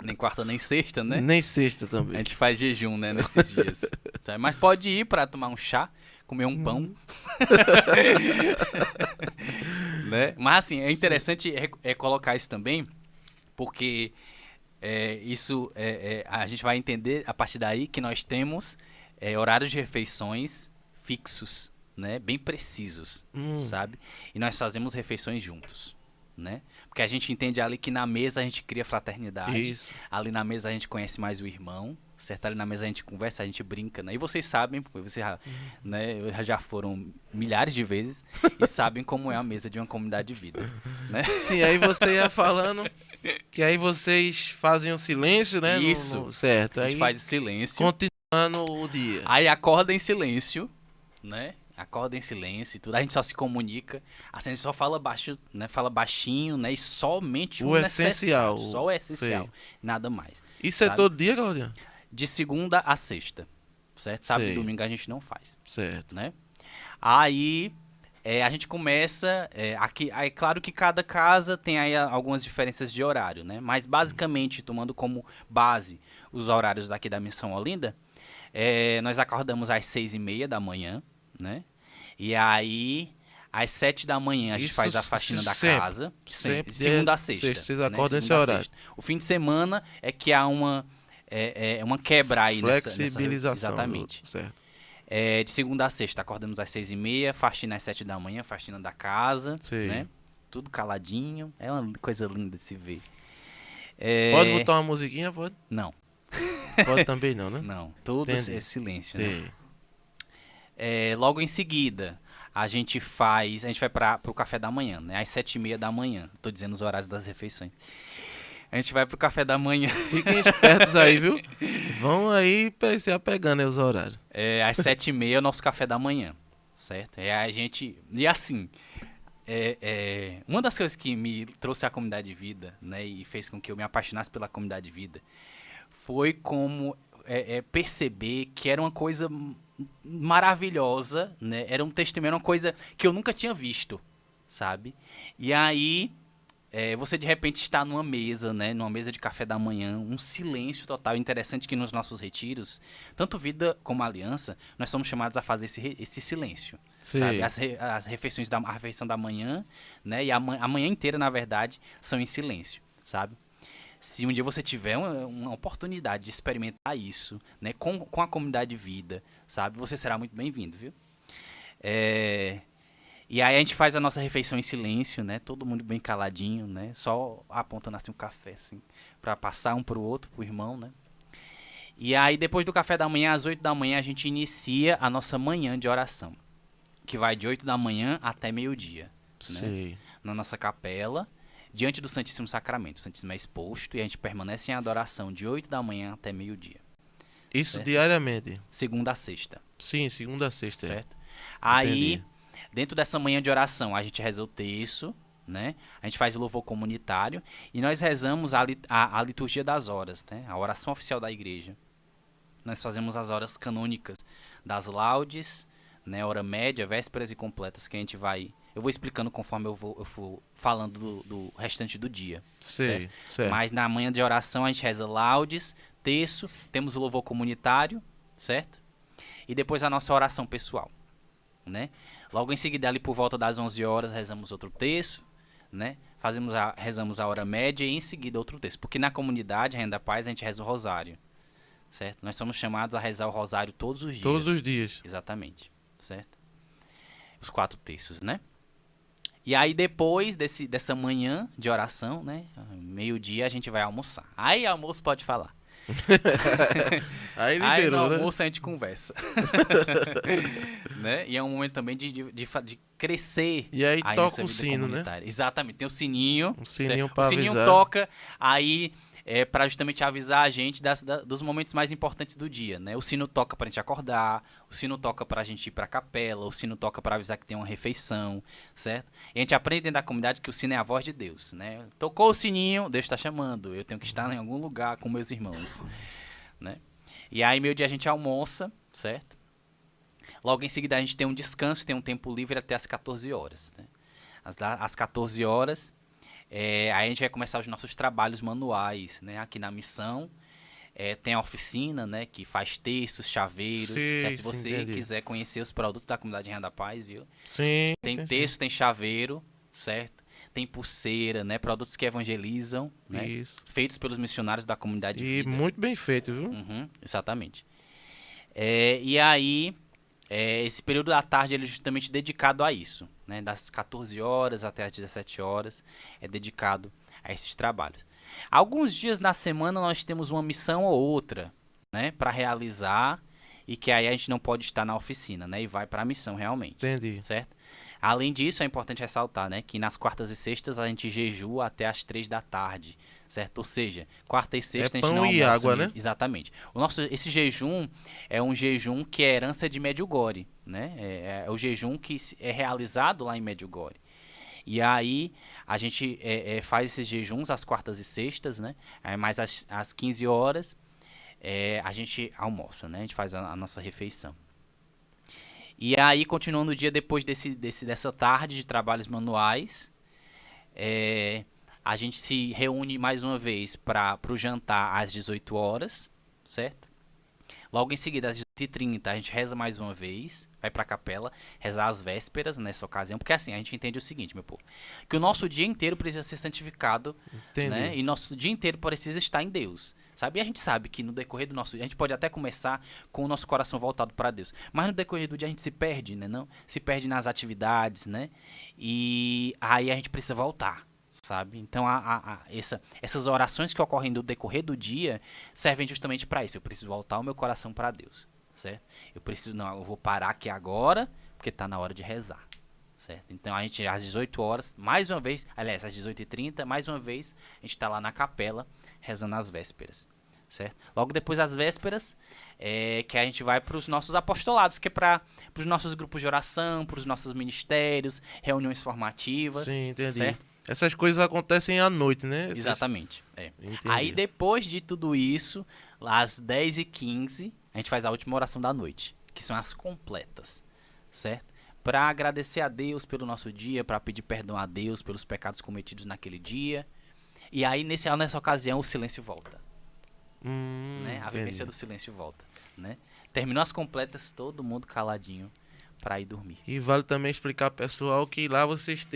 Nem quarta, nem sexta, né? Nem sexta A também. gente faz jejum, né, nesses dias. Tá? Mas pode ir pra tomar um chá, comer um pão. Né? Mas assim, é interessante colocar isso também, porque a gente vai entender a partir daí que nós temos horários de refeições fixos, né? Bem precisos, sabe? E nós fazemos refeições juntos, né? Porque a gente entende ali que na mesa a gente cria fraternidade. Isso. Ali na mesa a gente conhece mais o irmão, certo? Ali na mesa a gente conversa, a gente brinca, né? E vocês sabem, porque vocês né, já foram milhares de vezes e sabem como é a mesa de uma comunidade de vida, né? Sim, aí você ia falando que aí vocês fazem o silêncio, né? Isso. Certo. A Aí gente faz silêncio. continua o dia. Aí acorda em silêncio, né? Acorda em silêncio e tudo. A gente só se comunica. Assim, a gente só fala baixo, né? Fala baixinho, né? E somente O essencial. necessário. Só o essencial. Sei. Nada mais. Isso é sabe? todo dia, Claudinha? De segunda a sexta. Certo? Sábado Sei. e domingo a gente não faz. Certo. Né? Aí a gente começa. Aqui, aí, claro que cada casa tem aí algumas diferenças de horário, né? Mas basicamente, tomando como base os horários daqui da Missão Olinda, nós acordamos às 6h30 da manhã, né? E aí, às 7 da manhã, a gente Isso faz a faxina da sempre, casa. sempre De segunda a sexta, sexta. vocês né? acordam nesse Segunda a horário. sexta. O fim de semana é que há uma quebra aí Flexibilização. Exatamente. Certo. De segunda a sexta, acordamos às 6h30, faxina às 7 da manhã, faxina da casa, Sei. né? Tudo caladinho. É uma coisa linda de se ver. Pode botar uma musiquinha? Pode? Não, Pode também não, né? não. Tudo Entendi. é silêncio, né? Sei. Logo em seguida, a gente vai para o café da manhã, né? Às 7h30 da manhã. Tô dizendo os horários das refeições. A gente vai pro café da manhã. Fiquem espertos aí, viu? Vão aí se apegando aí os horários. Às 7h30 é o nosso café da manhã, certo? A gente... E assim, uma das coisas que me trouxe à comunidade de vida, né? E fez com que eu me apaixonasse pela comunidade de vida, foi como perceber que era uma coisa maravilhosa, né? Era um testemunho, uma coisa que eu nunca tinha visto, sabe? E aí... você de repente está numa mesa, né? Numa mesa de café da manhã, um silêncio total. Interessante que nos nossos retiros, tanto Vida como Aliança, nós somos chamados a fazer esse silêncio. Sei. Sabe? As refeições a refeição da manhã, né? E a manhã inteira, na verdade, são em silêncio, sabe? Se um dia você tiver uma oportunidade de experimentar isso, né? Com a comunidade de vida, sabe? Você será muito bem-vindo, viu? E aí a gente faz a nossa refeição em silêncio, né? Todo mundo bem caladinho, né? Só apontando assim um café, assim, para passar um pro outro, pro irmão, né? E aí depois do café da manhã, às 8 da manhã, a gente inicia a nossa manhã de oração, que vai de 8 da manhã até meio-dia, né? Sei. Na nossa capela, diante do Santíssimo Sacramento. O Santíssimo é exposto e a gente permanece em adoração de 8 da manhã até meio-dia. Isso Certo. diariamente? Segunda a sexta, Sim, segunda a sexta. certo? Aí... Entendi. Dentro dessa manhã de oração, a gente reza o terço, né? A gente faz o louvor comunitário e nós rezamos a liturgia das horas, né? A oração oficial da igreja. Nós fazemos as horas canônicas das laudes, né? Hora média, vésperas e completas, que a gente vai... Eu vou explicando conforme eu for falando do restante do dia. Sei, certo. Mas na manhã de oração a gente reza laudes, terço, temos o louvor comunitário, certo? E depois a nossa oração pessoal, né? Logo em seguida, ali por volta das 11 horas, rezamos outro terço, né? Rezamos a hora média e em seguida outro terço. Porque na comunidade, Rainha da Paz, a gente reza o rosário, certo? Nós somos chamados a rezar o rosário todos os dias. Todos os dias. Exatamente, certo? Os 4 terços, né? E aí depois dessa manhã de oração, né? Meio-dia a gente vai almoçar. Aí almoço pode falar. Aí Aí no liberou, né? almoço a gente conversa. Né? E é um momento também de crescer. E aí nessa toca o vida sino, né? comunitária. Exatamente, tem o sininho. Um sininho certo? pra O sininho avisar. toca, aí para justamente avisar a gente dos momentos mais importantes do dia, né? O sino toca pra gente acordar, o sino toca pra gente ir pra capela, o sino toca pra avisar que tem uma refeição, certo? E a gente aprende dentro da comunidade que o sino é a voz de Deus, né? Tocou o sininho, Deus está chamando, eu tenho que estar em algum lugar com meus irmãos, né? E aí meio-dia a gente almoça, certo? Logo em seguida a gente tem um descanso, tem um tempo livre até às 14 horas, né? Às 14 horas... aí a gente vai começar os nossos trabalhos manuais, né? Aqui na missão tem a oficina, né? Que faz textos, chaveiros, Sim, certo? Se sim, você entendi. quiser conhecer os produtos da comunidade Rainha da Paz, viu? Sim. Tem sim, texto, tem chaveiro, certo? Tem pulseira, né? Produtos que evangelizam, sim. né? Isso. Feitos pelos missionários da comunidade de E vida. muito bem feito, viu? Uhum, exatamente. E aí, esse período da tarde ele é justamente dedicado a isso, né? Das 14 horas até as 17 horas é dedicado a esses trabalhos. Alguns dias na semana nós temos uma missão ou outra, né? Para realizar e que aí a gente não pode estar na oficina, né? E vai para a missão realmente, Entendi. certo? Além disso, é importante ressaltar, né? Que nas quartas e sextas a gente jejua até as 3 da tarde, certo? Ou seja, quarta e sexta a gente pão não e almoça água, mesmo. né? Exatamente. Esse jejum é um jejum que é herança de Medjugorje, né? É o jejum que é realizado lá em Medjugorje. E aí a gente faz esses jejuns às quartas e sextas, né? Aí mais às 15 horas a gente almoça, né? A gente faz a nossa refeição. E aí, continuando o dia depois dessa tarde de trabalhos manuais, a gente se reúne mais uma vez para o jantar às 18 horas, certo? Logo em seguida, às 18h30, a gente reza mais uma vez, vai para a capela, rezar as vésperas nessa ocasião, porque assim, a gente entende o seguinte, meu povo, que o nosso dia inteiro precisa ser santificado, Entendi. né? E nosso dia inteiro precisa estar em Deus, sabe? E a gente sabe que no decorrer do nosso dia, a gente pode até começar com o nosso coração voltado para Deus, mas no decorrer do dia a gente se perde, né? Não? Se perde nas atividades, né? E aí a gente precisa voltar. Sabe? Então, essas orações que ocorrem no decorrer do dia servem justamente para isso. Eu preciso voltar o meu coração para Deus, certo? Eu vou parar aqui agora, porque está na hora de rezar, certo? Então, a gente, às 18 horas, mais uma vez, aliás, às 18h30, mais uma vez, a gente está lá na capela, rezando as vésperas, certo? Logo depois das vésperas, que a gente vai para os nossos apostolados, que é para os nossos grupos de oração, para os nossos ministérios, reuniões formativas, Sim, entendi. certo? Essas coisas acontecem à noite, né? Exatamente. Entendi. Aí depois de tudo isso, lá às 10h15, a gente faz a última oração da noite, que são as completas, certo? Para agradecer a Deus pelo nosso dia, para pedir perdão a Deus pelos pecados cometidos naquele dia. E aí nessa ocasião o silêncio volta, né? A vivência do silêncio volta, né? Terminou as completas, todo mundo caladinho para ir dormir. E vale também explicar pro pessoal que lá vocês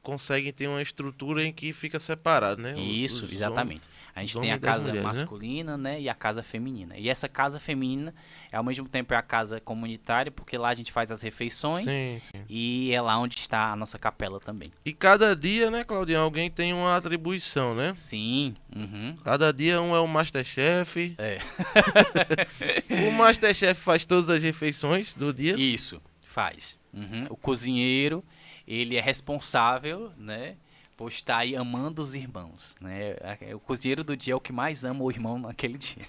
conseguem ter uma estrutura em que fica separado, né? Isso, Os exatamente. A gente os tem a homens das casa mulheres, né? masculina, né, e a casa feminina. E essa casa feminina, ao mesmo tempo, é a casa comunitária, porque lá a gente faz as refeições Sim, sim. e é lá onde está a nossa capela também. E cada dia, né, Claudinho, alguém tem uma atribuição, né? Sim, uhum. Cada dia um é o Masterchef. É. O Masterchef faz todas as refeições do dia. Isso, faz. Uhum. O cozinheiro, ele é responsável, né, por estar aí amando os irmãos, né? O cozinheiro do dia é o que mais ama o irmão naquele dia,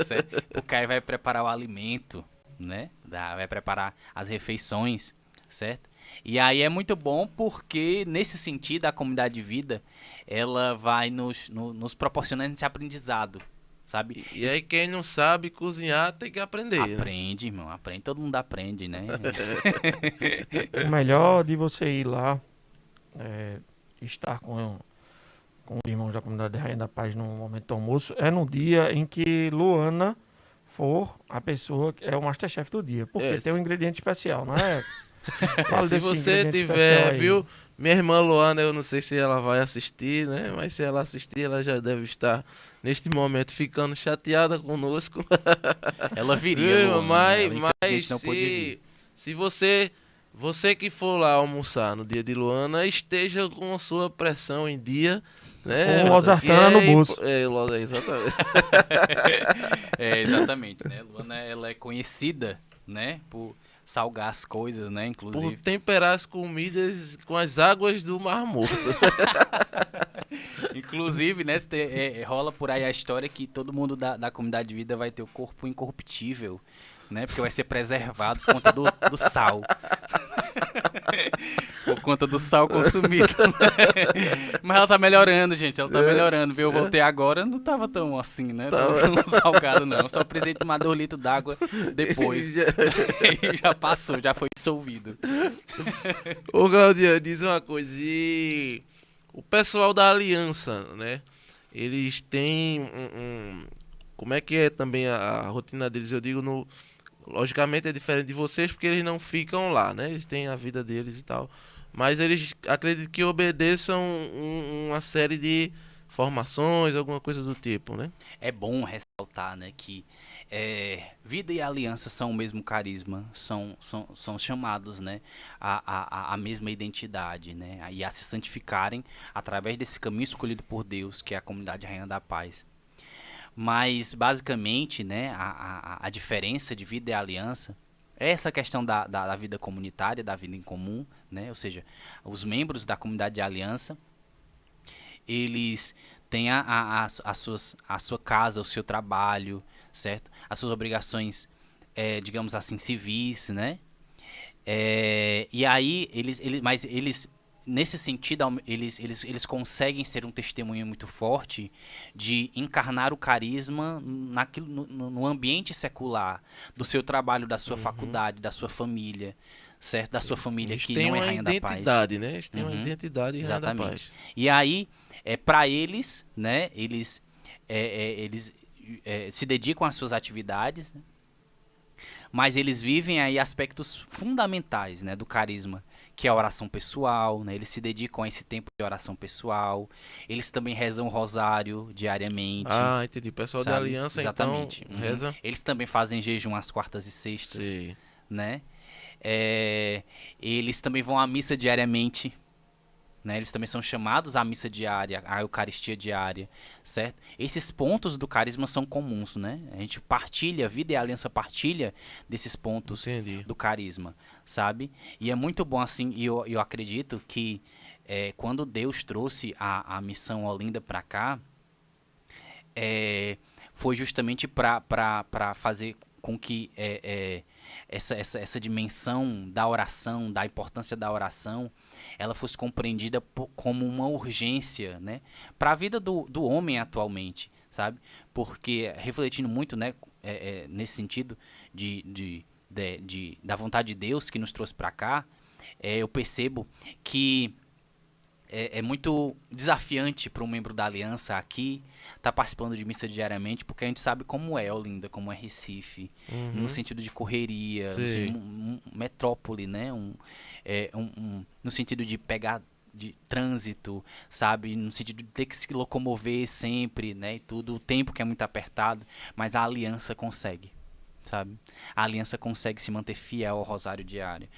certo? Porque aí vai preparar o alimento, né? Vai preparar as refeições, certo? E aí é muito bom porque, nesse sentido, a comunidade de vida, ela vai nos proporcionando esse aprendizado, sabe? E aí quem não sabe cozinhar tem que aprender. Né? Aprende, irmão, aprende. Todo mundo aprende, né? O melhor de você ir lá, estar com os irmãos da comunidade Rainha da Paz no momento do almoço, é no dia em que Luana for a pessoa que é o Masterchef do dia. Porque tem um ingrediente especial, não é? Fala Se desse você ingrediente especial tiver, aí. viu? Minha irmã Luana, eu não sei se ela vai assistir, né? Mas se ela assistir, ela já deve estar, neste momento, ficando chateada conosco. Ela viria, Viu? Luana, Mas, ela infelizmente mas não pôde vir. se você que for lá almoçar no dia de Luana, esteja com a sua pressão em dia, né? Com losartana no bolso. Exatamente. Exatamente, né? Luana, ela é conhecida, né, por salgar as coisas, né, Por inclusive. temperar as comidas com as águas do Mar Morto. Inclusive, né, rola por aí a história que todo mundo da comunidade de vida vai ter o corpo incorruptível, né, porque vai ser preservado por conta do sal. Por conta do sal consumido. Né? Mas ela tá melhorando, gente. Ela tá melhorando. Viu? Eu voltei agora, não tava tão assim, né? Tão salgado, não. Só precisei tomar 2 litros d'água depois. E já passou, já foi dissolvido. Ô, Claudiano, diz uma coisa. E o pessoal da Aliança, né? Eles têm como é que é também a rotina deles? Eu digo, logicamente é diferente de vocês, porque eles não ficam lá, né? Eles têm a vida deles e tal. Mas eles acredito que obedeçam uma série de formações, alguma coisa do tipo, né? É bom ressaltar, né, que vida e aliança são o mesmo carisma, são chamados, né, a mesma identidade, né, e a se santificarem através desse caminho escolhido por Deus, que é a comunidade Rainha da Paz. Mas, basicamente, né, a diferença de vida e aliança é essa questão da vida comunitária, da vida em comum, né? Ou seja, os membros da comunidade de aliança, eles tem a sua casa, o seu trabalho, certo? As suas obrigações, digamos assim, civis, né? E aí, mas eles, nesse sentido, eles conseguem ser um testemunho muito forte de encarnar o carisma no ambiente secular, do seu trabalho, da sua faculdade, da sua família, certo? Da sua família Eles que têm não é uma Rainha da Paz. identidade, né? Eles têm uma Uhum. identidade em Rainha da Exatamente. Paz. E aí, para eles, né, eles se dedicam às suas atividades, né, mas eles vivem aí aspectos fundamentais, né, do carisma, que é a oração pessoal, né, eles se dedicam a esse tempo de oração pessoal, eles também rezam o rosário diariamente, Ah, entendi. O pessoal da sabe? Aliança, Exatamente. então, reza. Eles também fazem jejum às quartas e sextas, Sim. né? Eles também vão à missa diariamente, né? Eles também são chamados à missa diária, à Eucaristia diária, certo? Esses pontos do carisma são comuns, né? A gente partilha, a Vida e a Aliança partilha desses pontos Entendi. do carisma, sabe? E é muito bom assim, e eu acredito que quando Deus trouxe a missão Olinda para cá, foi justamente para fazer com que essa dimensão da oração, da importância da oração, ela fosse compreendida como uma urgência, né, para a vida do homem atualmente, sabe? Porque, refletindo muito, né, nesse sentido da vontade de Deus que nos trouxe para cá, eu percebo que é muito desafiante para um membro da Aliança aqui estar participando de missa diariamente, porque a gente sabe como é Olinda, como é Recife, no sentido de correria, no sentido de metrópole, né? No sentido de pegar de trânsito, sabe? No sentido de ter que se locomover sempre, né? E tudo, o tempo que é muito apertado, mas a Aliança consegue. Sabe? A Aliança consegue se manter fiel ao rosário diário.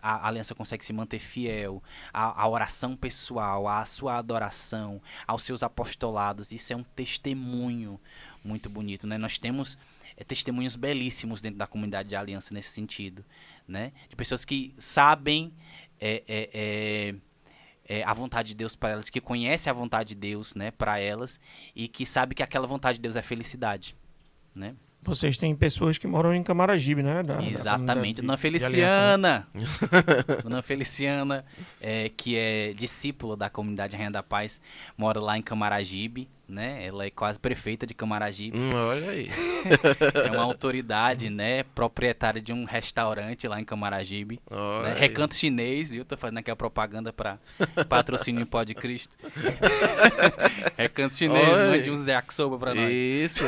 A Aliança consegue se manter fiel à oração pessoal, à sua adoração, aos seus apostolados. Isso é um testemunho muito bonito, né? Nós temos testemunhos belíssimos dentro da comunidade de Aliança nesse sentido, né? De pessoas que sabem a vontade de Deus para elas, que conhecem a vontade de Deus, né, para elas, e que sabem que aquela vontade de Deus é felicidade, né? Vocês têm pessoas que moram em Camaragibe, né? Exatamente. Da Dona de Aliança, né? Feliciana. Dona Feliciana, que é discípula da comunidade Rainha da Paz, mora lá em Camaragibe, né? Ela é quase prefeita de Camaragibe. Olha aí. É uma autoridade, né? Proprietária de um restaurante lá em Camaragibe. Olha Né? aí. Recanto Chinês, viu? Tô fazendo aqui a propaganda para patrocínio em Pó de Cristo. Recanto Chinês, Olha mande aí. um Yakisoba pra nós. Isso.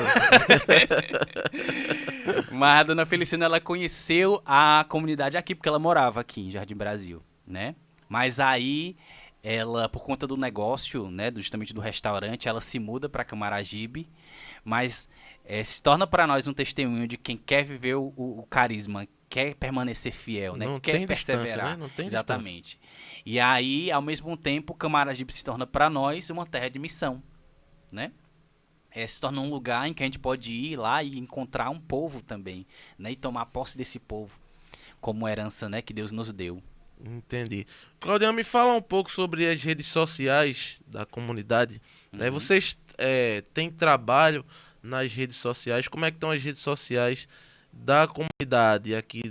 Mas a Dona Feliciana, ela conheceu a comunidade aqui, porque ela morava aqui em Jardim Brasil, né? Mas aí, ela, por conta do negócio, né, justamente do restaurante, ela se muda para Camaragibe, mas se torna para nós um testemunho de quem quer viver o carisma, quer permanecer fiel, né? Não Quer tem distância, perseverar. né? Não tem Exatamente. E aí, ao mesmo tempo, Camaragibe se torna para nós uma terra de missão, né? Se torna um lugar em que a gente pode ir lá e encontrar um povo também, né? E tomar posse desse povo como herança, né, que Deus nos deu. Entendi. Claudião, me fala um pouco sobre as redes sociais da comunidade. Né? Vocês têm trabalho nas redes sociais? Como é que estão as redes sociais da comunidade aqui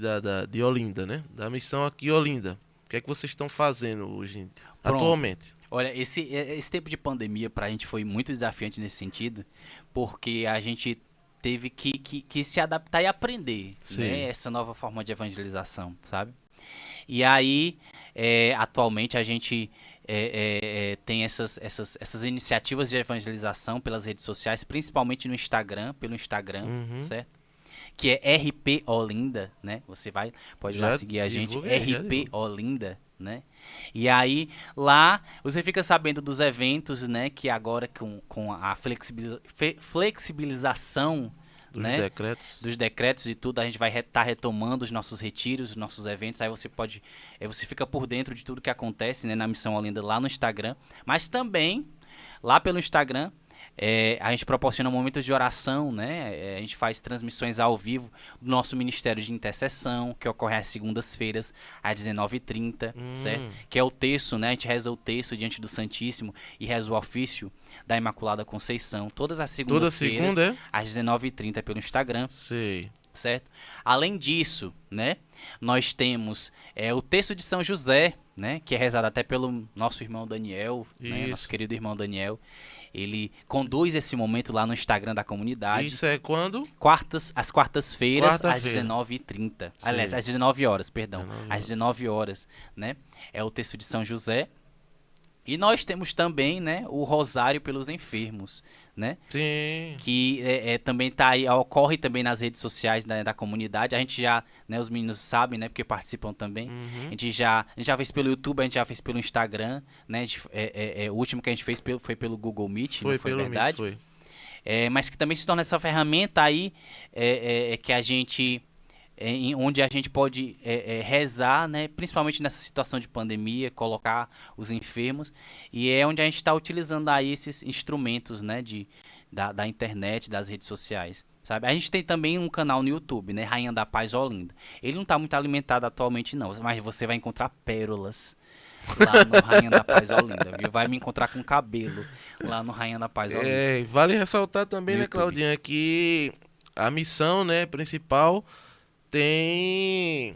de Olinda, né? Da missão aqui em Olinda. O que é que vocês estão fazendo hoje, atualmente? Olha, esse tempo de pandemia pra gente foi muito desafiante nesse sentido, porque a gente teve que se adaptar e aprender, né, essa nova forma de evangelização, sabe? E aí, atualmente a gente tem essas iniciativas de evangelização pelas redes sociais, principalmente no Instagram, pelo Instagram, certo? Que é RP Olinda, né? Você pode ir lá seguir a gente, RP Olinda, né? E aí, lá, você fica sabendo dos eventos, né? Que agora, com a flexibilização dos decretos e tudo, a gente vai estar retomando os nossos retiros, os nossos eventos. Aí você fica por dentro de tudo que acontece, né, na Missão Olinda lá no Instagram. Mas também, lá pelo Instagram, A gente proporciona momentos de oração, né? A gente faz transmissões ao vivo do nosso Ministério de Intercessão, que ocorre às segundas-feiras, às 19h30, certo? Que é o terço, né? A gente reza o terço diante do Santíssimo e reza o ofício da Imaculada Conceição, todas as segundas-feiras, às 19h30 pelo Instagram. Sei. Certo? Além disso, né? Nós temos o texto de São José, né? Que é rezado até pelo nosso irmão Daniel, né? Nosso querido irmão Daniel. Ele conduz esse momento lá no Instagram da comunidade. Isso é quando? Às quartas-feiras, às 19h30. Aliás, às 19 horas, perdão. Às 19 horas, né? É o texto de São José. E nós temos também, né, o Rosário pelos Enfermos, né? Sim. Que também tá aí, ocorre também nas redes sociais da comunidade. A gente já, né, os meninos sabem, né, porque participam também. A gente já fez pelo YouTube, a gente já fez pelo Instagram, né? O último que a gente fez foi pelo Google Meet, não foi verdade? Meet, mas que também se torna essa ferramenta aí que a gente... onde a gente pode rezar, né, principalmente nessa situação de pandemia, colocar os enfermos, e é onde a gente está utilizando aí esses instrumentos, né, da internet, das redes sociais, sabe? A gente tem também um canal no YouTube, né, Rainha da Paz Olinda. Ele não está muito alimentado atualmente não, mas você vai encontrar pérolas lá no Rainha da Paz Olinda, viu? Vai me encontrar com cabelo lá no Rainha da Paz Olinda. Vale ressaltar também, No né, YouTube. Claudinha, que a missão, né, principal tem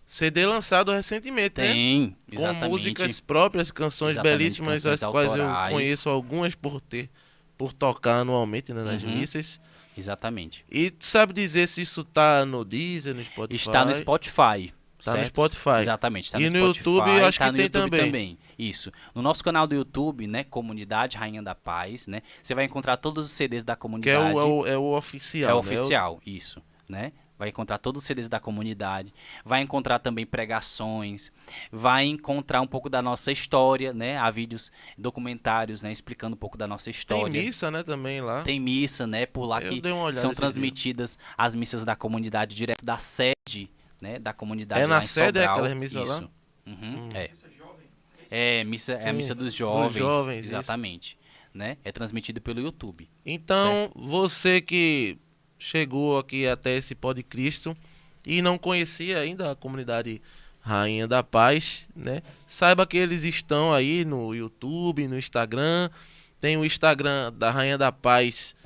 CD lançado recentemente, né? Tem, Com exatamente. músicas próprias, canções Exatamente, belíssimas, canções as quais eu autorais. conheço algumas por tocar anualmente, né, nas missas. Exatamente. E tu sabe dizer se isso tá no Deezer, no Spotify? Está no Spotify. Tá no certo? Exatamente. Exatamente, está E no no Spotify, YouTube eu acho tá que no tem YouTube também. Isso. No nosso canal do YouTube, né, Comunidade Rainha da Paz, né, você vai encontrar todos os CDs da Que comunidade. é o oficial, É né? oficial, isso, né? Vai encontrar todos os CDs da comunidade, vai encontrar também pregações, vai encontrar um pouco da nossa história, né? Há vídeos documentários, né, explicando um pouco da nossa história. Tem missa, né, também lá. Tem missa, né? Por lá Eu que dei uma olhada são esse transmitidas as missas da comunidade direto da sede, né? Da comunidade É lá na em sede, Sobral. aquelas missas lá? Isso. É a missa dos jovens, jovens, exatamente, né? É transmitido pelo YouTube. Então, você que chegou aqui até esse Pó de Cristo e não conhecia ainda a comunidade Rainha da Paz, né? Saiba que eles estão aí no YouTube, no Instagram. Tem o Instagram da Rainha da Paz.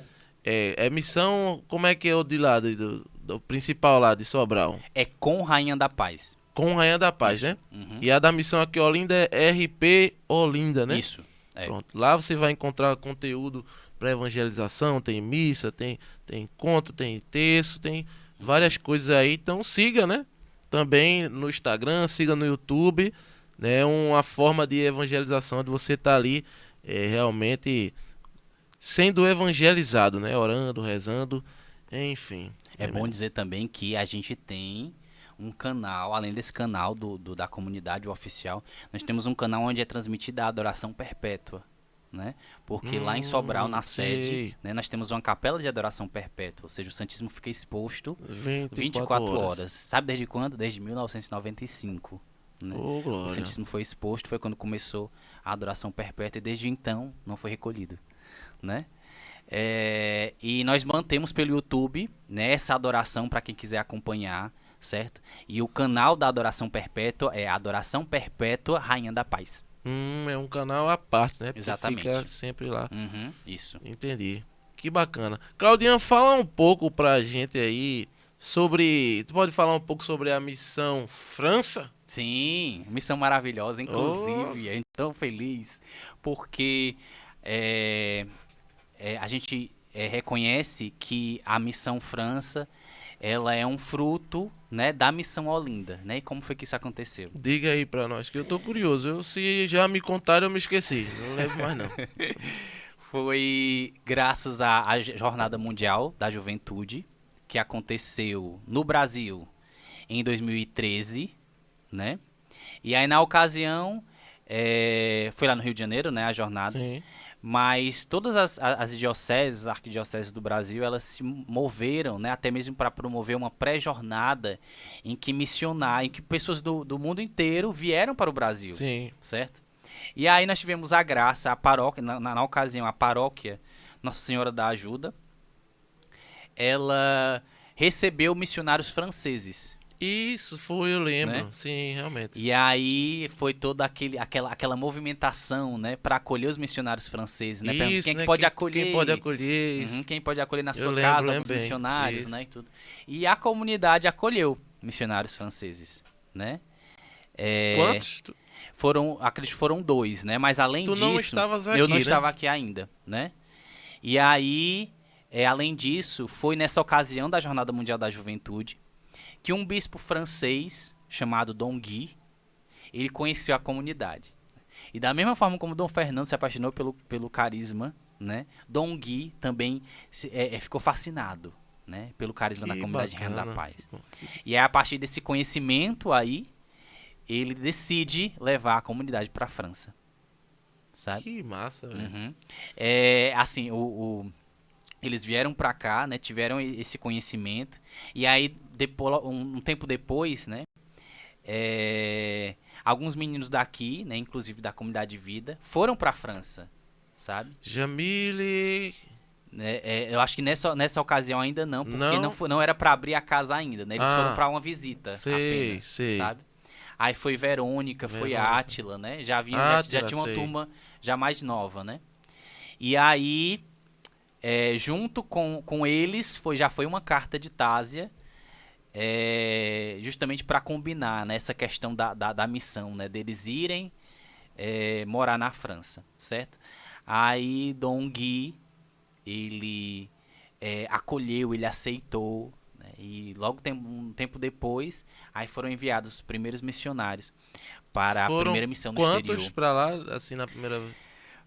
É missão, como é que é o de lá, do principal lá de Sobral? É com Rainha da Paz. Com Rainha da Paz, Isso. né? Uhum. E a da missão aqui Olinda é RP Olinda, né? Isso. Pronto. Lá você vai encontrar conteúdo para evangelização, tem missa, tem conto, tem texto, tem várias coisas aí. Então siga, né? Também no Instagram, siga no YouTube, né? Uma forma de evangelização de você estar ali realmente sendo evangelizado, né? Orando, rezando, enfim. É bom dizer também que a gente tem um canal, além desse canal da comunidade oficial, nós temos um canal onde é transmitida a adoração perpétua, né? Porque lá em Sobral, na sede, né, nós temos uma capela de adoração perpétua, ou seja, o Santíssimo fica exposto 24 horas. Sabe desde quando? Desde 1995. Né? Oh, O glória. Santíssimo foi exposto, foi quando começou a adoração perpétua e desde então não foi recolhido, né? E nós mantemos pelo YouTube, né, essa adoração para quem quiser acompanhar, certo? E o canal da Adoração Perpétua é Adoração Perpétua Rainha da Paz. É um canal à parte, né? Porque Exatamente. fica sempre lá. Uhum, isso. Entendi. Que bacana. Claudinha, fala um pouco pra gente aí sobre... Tu pode falar um pouco sobre a missão França? Sim, missão maravilhosa, inclusive, a gente é tão feliz, porque a gente reconhece que a missão França, ela é um fruto, né, da missão Olinda, né? E como foi que isso aconteceu? Diga aí pra nós, que eu tô curioso. Se já me contaram, eu me esqueci. Não lembro mais, não. Foi graças à Jornada Mundial da Juventude, que aconteceu no Brasil em 2013, né? E aí, na ocasião, foi lá no Rio de Janeiro, né, a jornada. Sim. Mas todas as dioceses, arquidioceses do Brasil, elas se moveram, né, até mesmo para promover uma pré-jornada em que pessoas do mundo inteiro vieram para o Brasil, Sim. certo? E aí nós tivemos a graça, a paróquia, na ocasião, a paróquia Nossa Senhora da Ajuda, ela recebeu missionários franceses. Isso foi, eu lembro. Né? Sim, realmente. E aí foi toda aquela movimentação, né, para acolher os missionários franceses, né? Isso, Quem né? pode acolher? Quem pode acolher isso. Quem pode acolher na Eu sua lembro, casa lembro alguns bem. missionários, Isso. né, e tudo. E a comunidade acolheu missionários franceses, né? Quantos? Acredito que foram 2, né? Mas além Tu disso, não estavas aqui, eu não né? estava aqui ainda, né? E aí, além disso, foi nessa ocasião da Jornada Mundial da Juventude que um bispo francês chamado Dom Guy, ele conheceu a comunidade. E da mesma forma como Dom Fernando se apaixonou pelo carisma, né? Dom Guy também ficou fascinado, né? Pelo carisma da comunidade de Reino da Paz. E é a partir desse conhecimento aí, ele decide levar a comunidade para a França, sabe? Que massa, velho. Uhum. Assim, eles vieram para cá, né? Tiveram esse conhecimento. E aí, um tempo depois, né? Alguns meninos daqui, né? Inclusive da comunidade de vida, foram para a França, sabe? Jamile... Eu acho que nessa ocasião ainda não, porque não era para abrir a casa ainda, né? Eles foram para uma visita apenas, sabe? Aí foi Verônica, foi Átila, né? Já tinha uma turma já mais nova, né? E aí, junto com eles, já foi uma carta de Tásia, justamente para combinar, né, essa questão da missão, né? Deles irem morar na França, certo? Aí Dom Guy, ele acolheu, ele aceitou, né? E logo um tempo depois, aí foram enviados os primeiros missionários para a primeira missão no exterior. Quantos para lá, assim, na primeira...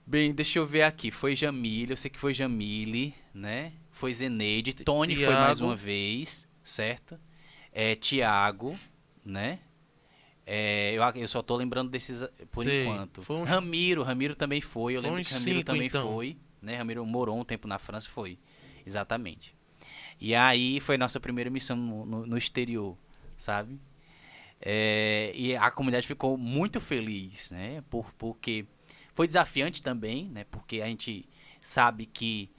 Bem, deixa eu ver aqui. Foi Jamile, eu sei que foi Jamile, né? Foi Zeneide, Tony foi mais uma vez, certo? Tiago, né? Eu só tô lembrando desses por enquanto. Ramiro também foi. Eu lembro que Ramiro também foi, né? Ramiro morou um tempo na França, foi. Exatamente. E aí foi nossa primeira missão no exterior, sabe? E a comunidade ficou muito feliz, né? Porque foi desafiante também, né? Porque a gente sabe que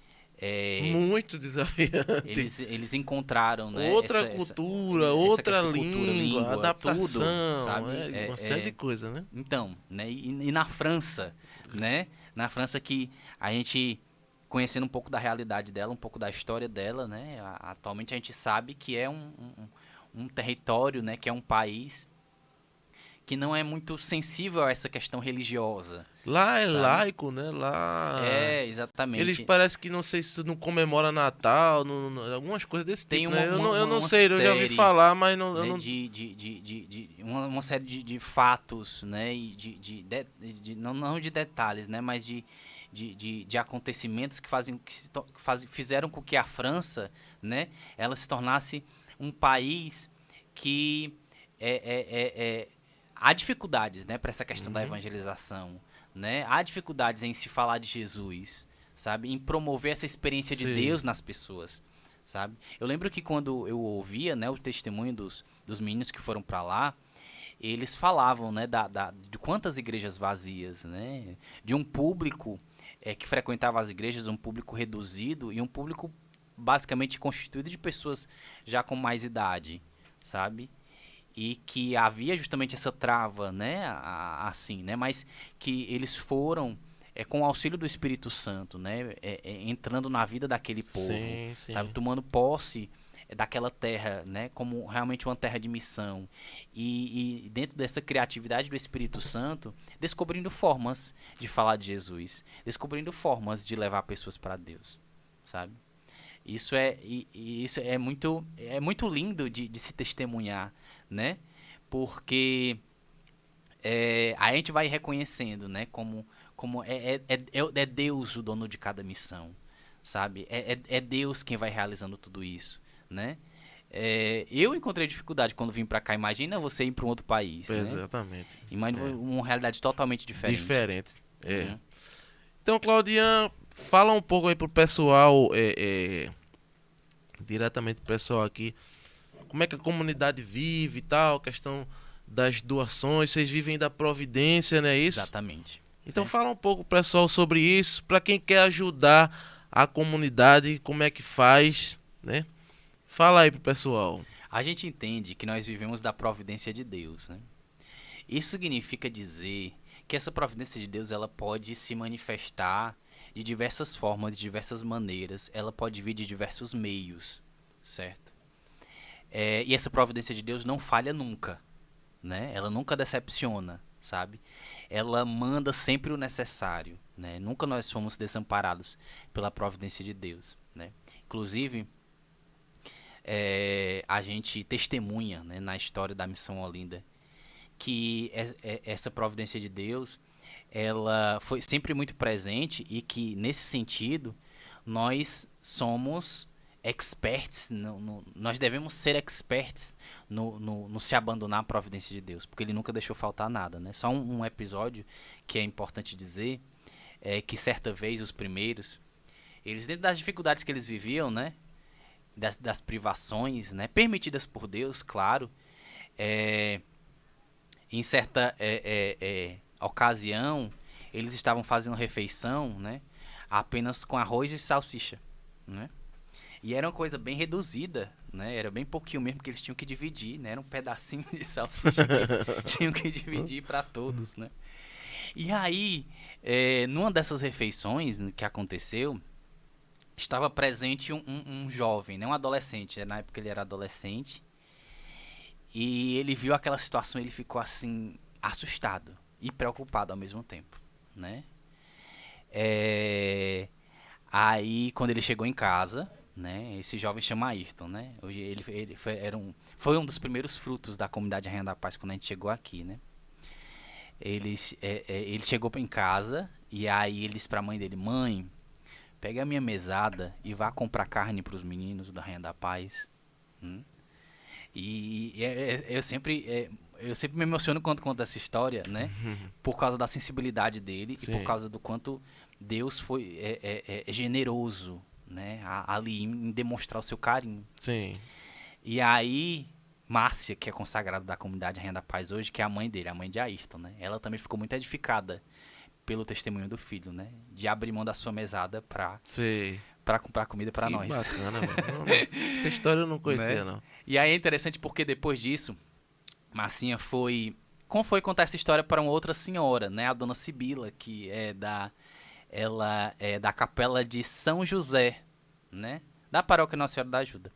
muito desafiante. Eles encontraram, né, outra cultura, outra língua, adaptação, tudo, sabe? Uma série de coisas, né? Então, né? E na França, né? Na França que a gente, conhecendo um pouco da realidade dela, um pouco da história dela, né? Atualmente a gente sabe que é um território, né? Que é um país que não é muito sensível a essa questão religiosa. Lá é sabe? Laico, né? Lá... exatamente. Eles parecem que, não sei se não comemora Natal, algumas coisas desse tipo, né? Eu não sei, eu já ouvi falar, mas não... Né, eu não... uma série de fatos, né? E não de detalhes, né? Mas de acontecimentos que fizeram com que a França, né? Ela se tornasse um país que... há dificuldades, né, para essa questão da evangelização, né? Há dificuldades em se falar de Jesus, sabe? Em promover essa experiência de Deus nas pessoas, sabe? Eu lembro que quando eu ouvia, né, o testemunho dos meninos que foram para lá, eles falavam, né, de quantas igrejas vazias, né? De um público que frequentava as igrejas, um público reduzido e um público basicamente constituído de pessoas já com mais idade, sabe? E que havia justamente essa trava, né, assim, né, mas que eles foram com o auxílio do Espírito Santo, né, entrando na vida daquele povo, sabe, tomando posse daquela terra, né, como realmente uma terra de missão e dentro dessa criatividade do Espírito Santo, descobrindo formas de falar de Jesus, descobrindo formas de levar pessoas para Deus, sabe? Isso é muito lindo de se testemunhar, né? Porque a gente vai reconhecendo, né? Como é Deus o dono de cada missão, sabe? É Deus quem vai realizando tudo isso, né? Eu encontrei dificuldade quando vim para cá. Imagina você ir para um outro país, Exatamente. Né? Imagina uma realidade totalmente diferente. Uhum. Então, Claudian, fala um pouco aí pro pessoal, diretamente pro pessoal aqui, como é que a comunidade vive e tal, questão das doações, vocês vivem da providência, não é isso? Exatamente. Então fala um pouco, pessoal, sobre isso, para quem quer ajudar a comunidade, como é que faz, né? Fala aí pro pessoal. A gente entende que nós vivemos da providência de Deus, né? Isso significa dizer que essa providência de Deus ela pode se manifestar de diversas formas, de diversas maneiras. Ela pode vir de diversos meios, certo? E essa providência de Deus não falha nunca, né? Ela nunca decepciona, sabe? Ela manda sempre o necessário, né? Nunca nós fomos desamparados pela providência de Deus, né? Inclusive, a gente testemunha, né, na história da Missão Olinda que essa providência de Deus ela foi sempre muito presente e que nesse sentido nós somos experts, nós devemos ser experts no se abandonar à providência de Deus, porque ele nunca deixou faltar nada, né? Só um episódio que é importante dizer é que certa vez os primeiros, eles dentro das dificuldades que eles viviam, né? Das privações, né? Permitidas por Deus, claro, em certa ocasião, eles estavam fazendo refeição, né? Apenas com arroz e salsicha, né? E era uma coisa bem reduzida, né? Era bem pouquinho mesmo que eles tinham que dividir, né? Era um pedacinho de salsicha que eles tinham que dividir para todos, né? E aí, numa dessas refeições que aconteceu, estava presente um jovem, né? Um adolescente. Na época ele era adolescente. E ele viu aquela situação, ele ficou assim, assustado e preocupado ao mesmo tempo, né? Aí, quando ele chegou em casa, né? Esse jovem chama Ayrton, né? Hoje ele foi um dos primeiros frutos da comunidade Rainha da Paz quando a gente chegou aqui, né? Ele chegou em casa e aí ele disse pra mãe dele: mãe, pega a minha mesada e vá comprar carne para os meninos da Rainha da Paz. E eu sempre me emociono quando conto essa história, né? Por causa da sensibilidade dele. Sim. E por causa do quanto Deus foi generoso, né? Ali em demonstrar o seu carinho. Sim. E aí, Márcia, que é consagrada da comunidade Rainha da Paz hoje, que é a mãe dele, a mãe de Ayrton, né? Ela também ficou muito edificada pelo testemunho do filho, né? De abrir mão da sua mesada pra comprar comida pra nós. Bacana, mano. Essa história eu não conhecia, né? Não. E aí é interessante porque depois disso, Marcinha foi contar essa história para uma outra senhora, né? A dona Sibila, que ela é da capela de São José, né? Da paróquia Nossa Senhora da Ajuda.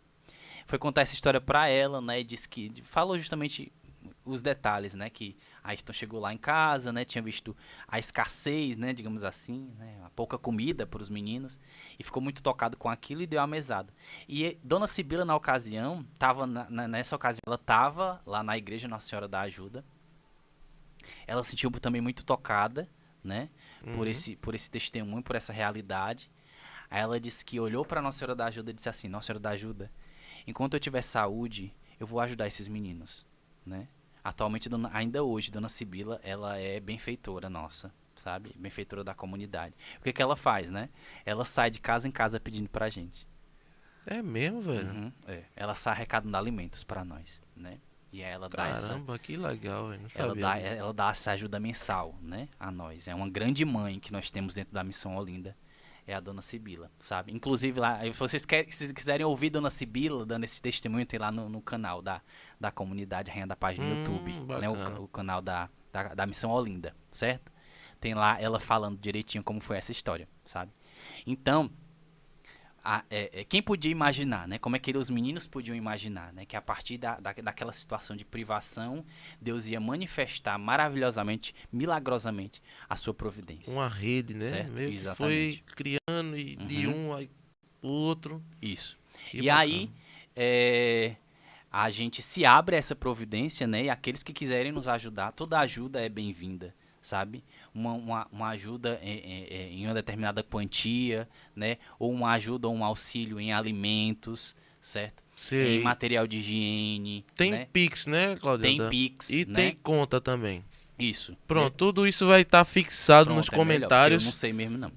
Foi contar essa história para ela, né? E disse que falou justamente os detalhes, né? Que Ayrton chegou lá em casa, né? Tinha visto a escassez, né? Digamos assim, né? A pouca comida para os meninos e ficou muito tocado com aquilo e deu a mesada. E Dona Sibila, na ocasião, nessa ocasião, ela estava lá na igreja Nossa Senhora da Ajuda. Ela se sentiu também muito tocada, né? Por esse testemunho, por essa realidade. Aí ela disse que olhou para Nossa Senhora da Ajuda e disse assim: Nossa Senhora da Ajuda, enquanto eu tiver saúde, eu vou ajudar esses meninos, né? Atualmente, ainda hoje, Dona Sibila, ela é benfeitora nossa, sabe? Benfeitora da comunidade. O que ela faz, né? Ela sai de casa em casa pedindo pra gente. É mesmo, velho? Ela sai arrecadando alimentos pra nós, né? E aí ela dá essa... Caramba, que legal, eu não sabia ela dá essa ajuda mensal, né? A nós. É uma grande mãe que nós temos dentro da Missão Olinda. É a Dona Sibila, sabe? Inclusive, lá, se vocês quiserem ouvir Dona Sibila dando esse testemunho, tem lá no canal da comunidade Rainha da Paz no YouTube, né? O canal da Missão Olinda, certo? Tem lá ela falando direitinho como foi essa história, sabe? Então, quem podia imaginar, né? Como é que os meninos podiam imaginar, né? Que a partir daquela situação de privação, Deus ia manifestar maravilhosamente, milagrosamente, a sua providência. Uma rede, né? Certo? Meio Exatamente. Que foi criando e de um aí pro outro. Isso. Que e bacana. Aí, a gente se abre a essa providência, né? E aqueles que quiserem nos ajudar, toda ajuda é bem-vinda, sabe? Uma ajuda em uma determinada quantia, né? Ou uma ajuda ou um auxílio em alimentos, certo? Sei. Em material de higiene. Tem né? Pix, né, Claudio? Tem Pix, E né? tem conta também. Isso. Pronto, tudo isso vai estar fixado nos comentários. Melhor, eu não sei mesmo, não.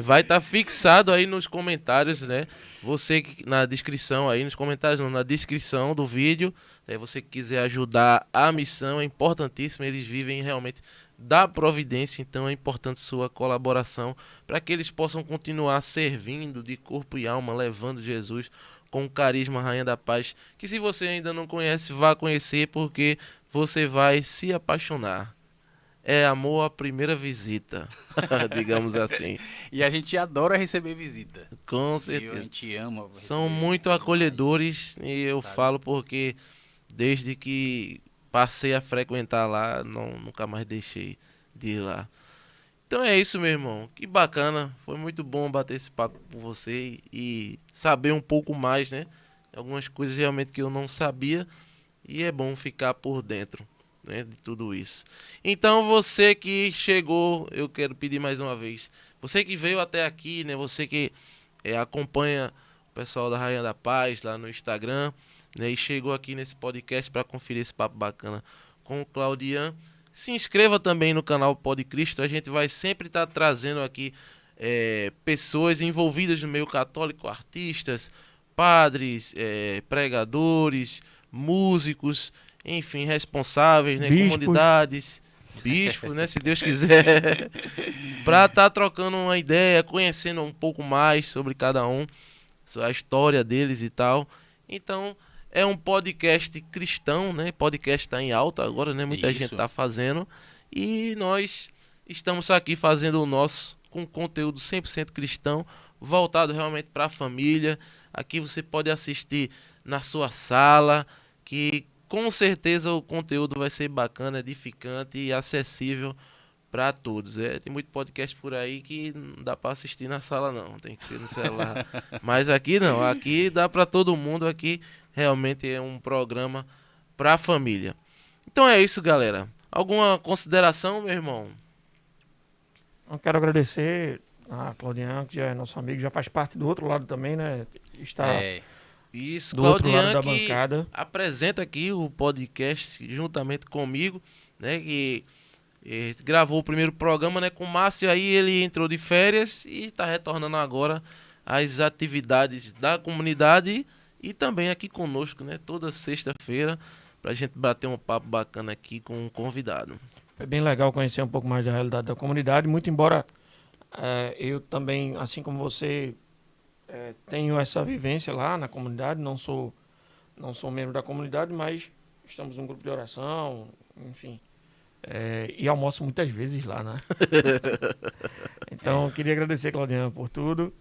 Vai estar fixado aí nos comentários, né? Você que na descrição aí, nos comentários não, na descrição do vídeo, você que quiser ajudar a missão, é importantíssimo, eles vivem realmente dá providência, então é importante sua colaboração para que eles possam continuar servindo de corpo e alma, levando Jesus com o carisma Rainha da Paz, que se você ainda não conhece, vá conhecer, porque você vai se apaixonar. É amor à primeira visita, digamos assim. E a gente adora receber visita. Com A certeza. gente ama São receber muito visita demais. acolhedores e eu Sabe? falo porque desde que passei a frequentar lá, nunca mais deixei de ir lá. Então é isso, meu irmão. Que bacana. Foi muito bom bater esse papo com você e saber um pouco mais, né? Algumas coisas realmente que eu não sabia e é bom ficar por dentro, né, de tudo isso. Então você que chegou, eu quero pedir mais uma vez. Você que veio até aqui, né? Você que acompanha o pessoal da Rainha da Paz lá no Instagram, né, e chegou aqui nesse podcast para conferir esse papo bacana com o Claudian. Se inscreva também no canal Pod Cristo. A gente vai sempre estar trazendo aqui pessoas envolvidas no meio católico, artistas, padres, pregadores, músicos, enfim, responsáveis, né, Bispos. comunidades, bispos, né, se Deus quiser, para estar trocando uma ideia, conhecendo um pouco mais sobre cada um, a história deles e tal. Então, é um podcast cristão, né? Podcast está em alta agora, né? Muita Isso. gente está fazendo. E nós estamos aqui fazendo o nosso com conteúdo 100% cristão, voltado realmente para a família. Aqui você pode assistir na sua sala, que com certeza o conteúdo vai ser bacana, edificante e acessível para todos. Tem muito podcast por aí que não dá para assistir na sala não, tem que ser no celular. Mas aqui não, aqui dá para todo mundo, aqui realmente é um programa para a família. Então é isso, galera. Alguma consideração, meu irmão? Eu quero agradecer a Claudian, que já é nosso amigo, já faz parte do outro lado também, né? Está Isso, do outro lado Claudian da que bancada. apresenta aqui o podcast juntamente comigo, né? Que gravou o primeiro programa, né, com o Márcio, aí ele entrou de férias e está retornando agora às atividades da comunidade e também aqui conosco, né, toda sexta-feira, para a gente bater um papo bacana aqui com um convidado. Foi bem legal conhecer um pouco mais da realidade da comunidade, muito embora eu também, assim como você, tenho essa vivência lá na comunidade, não sou membro da comunidade, mas estamos num grupo de oração, enfim, e almoço muitas vezes lá, né? Então, queria agradecer, Claudian, por tudo.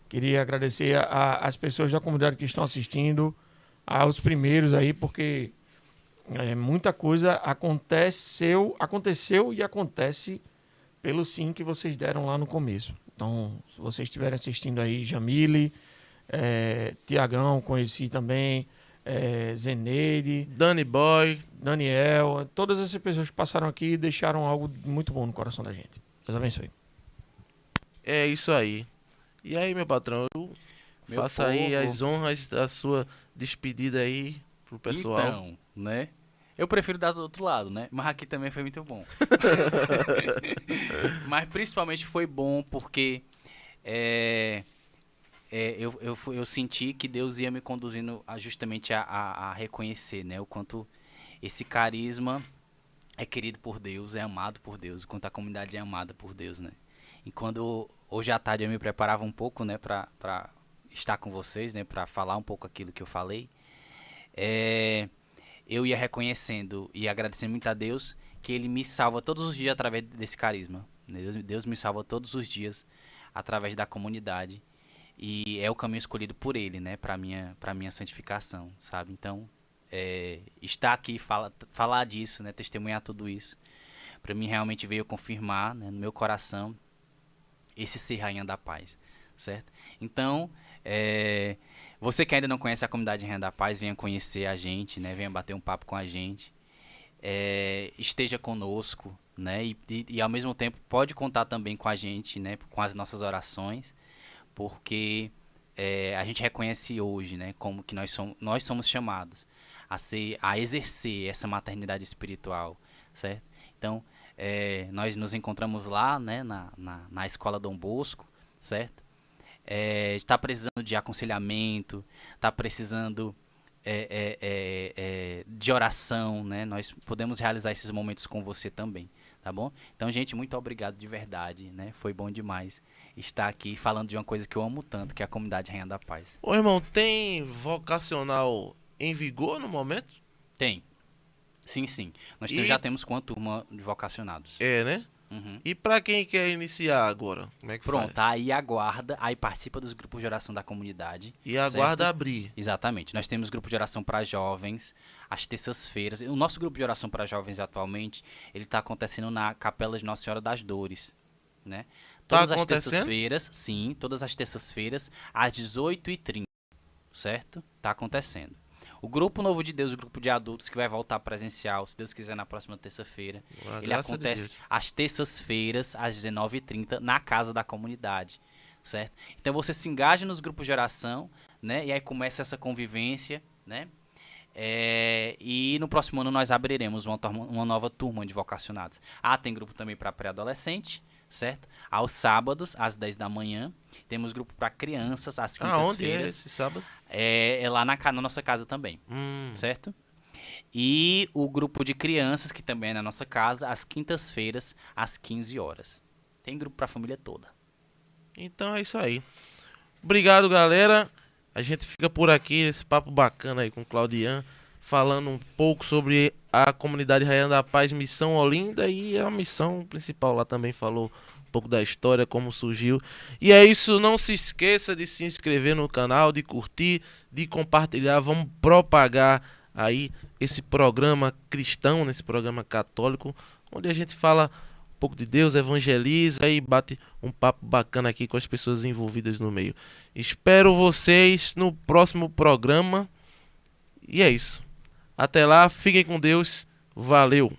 Queria agradecer às pessoas da comunidade que estão assistindo, aos primeiros aí, porque muita coisa aconteceu e acontece pelo sim que vocês deram lá no começo. Então, se vocês estiverem assistindo aí, Jamile, Tiagão, conheci também, Zeneide, Danny Boy, Daniel, todas essas pessoas que passaram aqui deixaram algo muito bom no coração da gente. Deus abençoe. é isso aí. E aí, meu patrão, Meu faça aí povo. as honras da sua despedida aí pro pessoal. Então, né? Eu prefiro dar do outro lado, né? Mas aqui também foi muito bom. Mas principalmente foi bom porque eu senti que Deus ia me conduzindo justamente a reconhecer, né? O quanto esse carisma é querido por Deus, é amado por Deus, o quanto a comunidade é amada por Deus, né? E quando hoje à tarde eu me preparava um pouco, né, pra estar com vocês, né, pra falar um pouco aquilo que eu falei, eu ia reconhecendo e agradecendo muito a Deus que Ele me salva todos os dias através desse carisma. Deus me salva todos os dias através da comunidade e é o caminho escolhido por Ele, né, para minha santificação, sabe? Então, estar aqui, falar disso, né, testemunhar tudo isso, para mim realmente veio confirmar, né, no meu coração esse ser Rainha da Paz, certo? Então, você que ainda não conhece a comunidade Rainha da Paz, venha conhecer a gente, né? Venha bater um papo com a gente, esteja conosco, né? E ao mesmo tempo pode contar também com a gente, né? Com as nossas orações, porque a gente reconhece hoje, né? Como que nós somos chamados a exercer essa maternidade espiritual, certo? Então, nós nos encontramos lá, né, na escola Dom Bosco, certo? Está precisando de aconselhamento, está precisando de oração, né? Nós podemos realizar esses momentos com você também, tá tá bom? Então, gente, muito obrigado de verdade, né? Foi bom demais estar aqui falando de uma coisa que eu amo tanto, que é a comunidade Rainha da Paz. Ô, irmão, tem vocacional em vigor no momento? Tem. Sim, sim. Nós E- já temos com a turma de vocacionados. É, né? Uhum. E pra quem quer iniciar agora, como é que Pronto, faz? aí aguarda, aí participa dos grupos de oração da comunidade. E aguarda certo? abrir. Exatamente. Nós temos grupo de oração para jovens, às terças-feiras. O nosso grupo de oração para jovens atualmente, ele está acontecendo na Capela de Nossa Senhora das Dores, né? Tá Todas as acontecendo? terças-feiras, sim, todas as terças-feiras, às 18h30, certo? Tá acontecendo. O Grupo Novo de Deus, o grupo de adultos que vai voltar presencial, se Deus quiser, na próxima terça-feira. Ah, Ele graças a acontece Deus. às terças-feiras, às 19h30, na casa da comunidade, certo? Então você se engaja nos grupos de oração, né? E aí começa essa convivência, né? E no próximo ano nós abriremos uma nova turma de vocacionados. Tem grupo também para pré-adolescente, certo? Aos sábados, às 10 da manhã. Temos grupo para crianças, às Onde é quintas-feiras. esse sábado? É lá na nossa casa também, certo? E o grupo de crianças, que também é na nossa casa, às quintas-feiras, às 15 horas. Tem grupo para a família toda. Então é isso aí. Obrigado, galera. A gente fica por aqui, esse papo bacana aí com o Claudian, falando um pouco sobre a comunidade Rainha da Paz, Missão Olinda, e a missão principal lá também falou um pouco da história, como surgiu. E é isso, não se esqueça de se inscrever no canal, de curtir, de compartilhar, vamos propagar aí esse programa cristão, nesse programa católico, onde a gente fala um pouco de Deus, evangeliza e bate um papo bacana aqui com as pessoas envolvidas no meio. Espero vocês no próximo programa. E é isso. Até lá, fiquem com Deus. Valeu!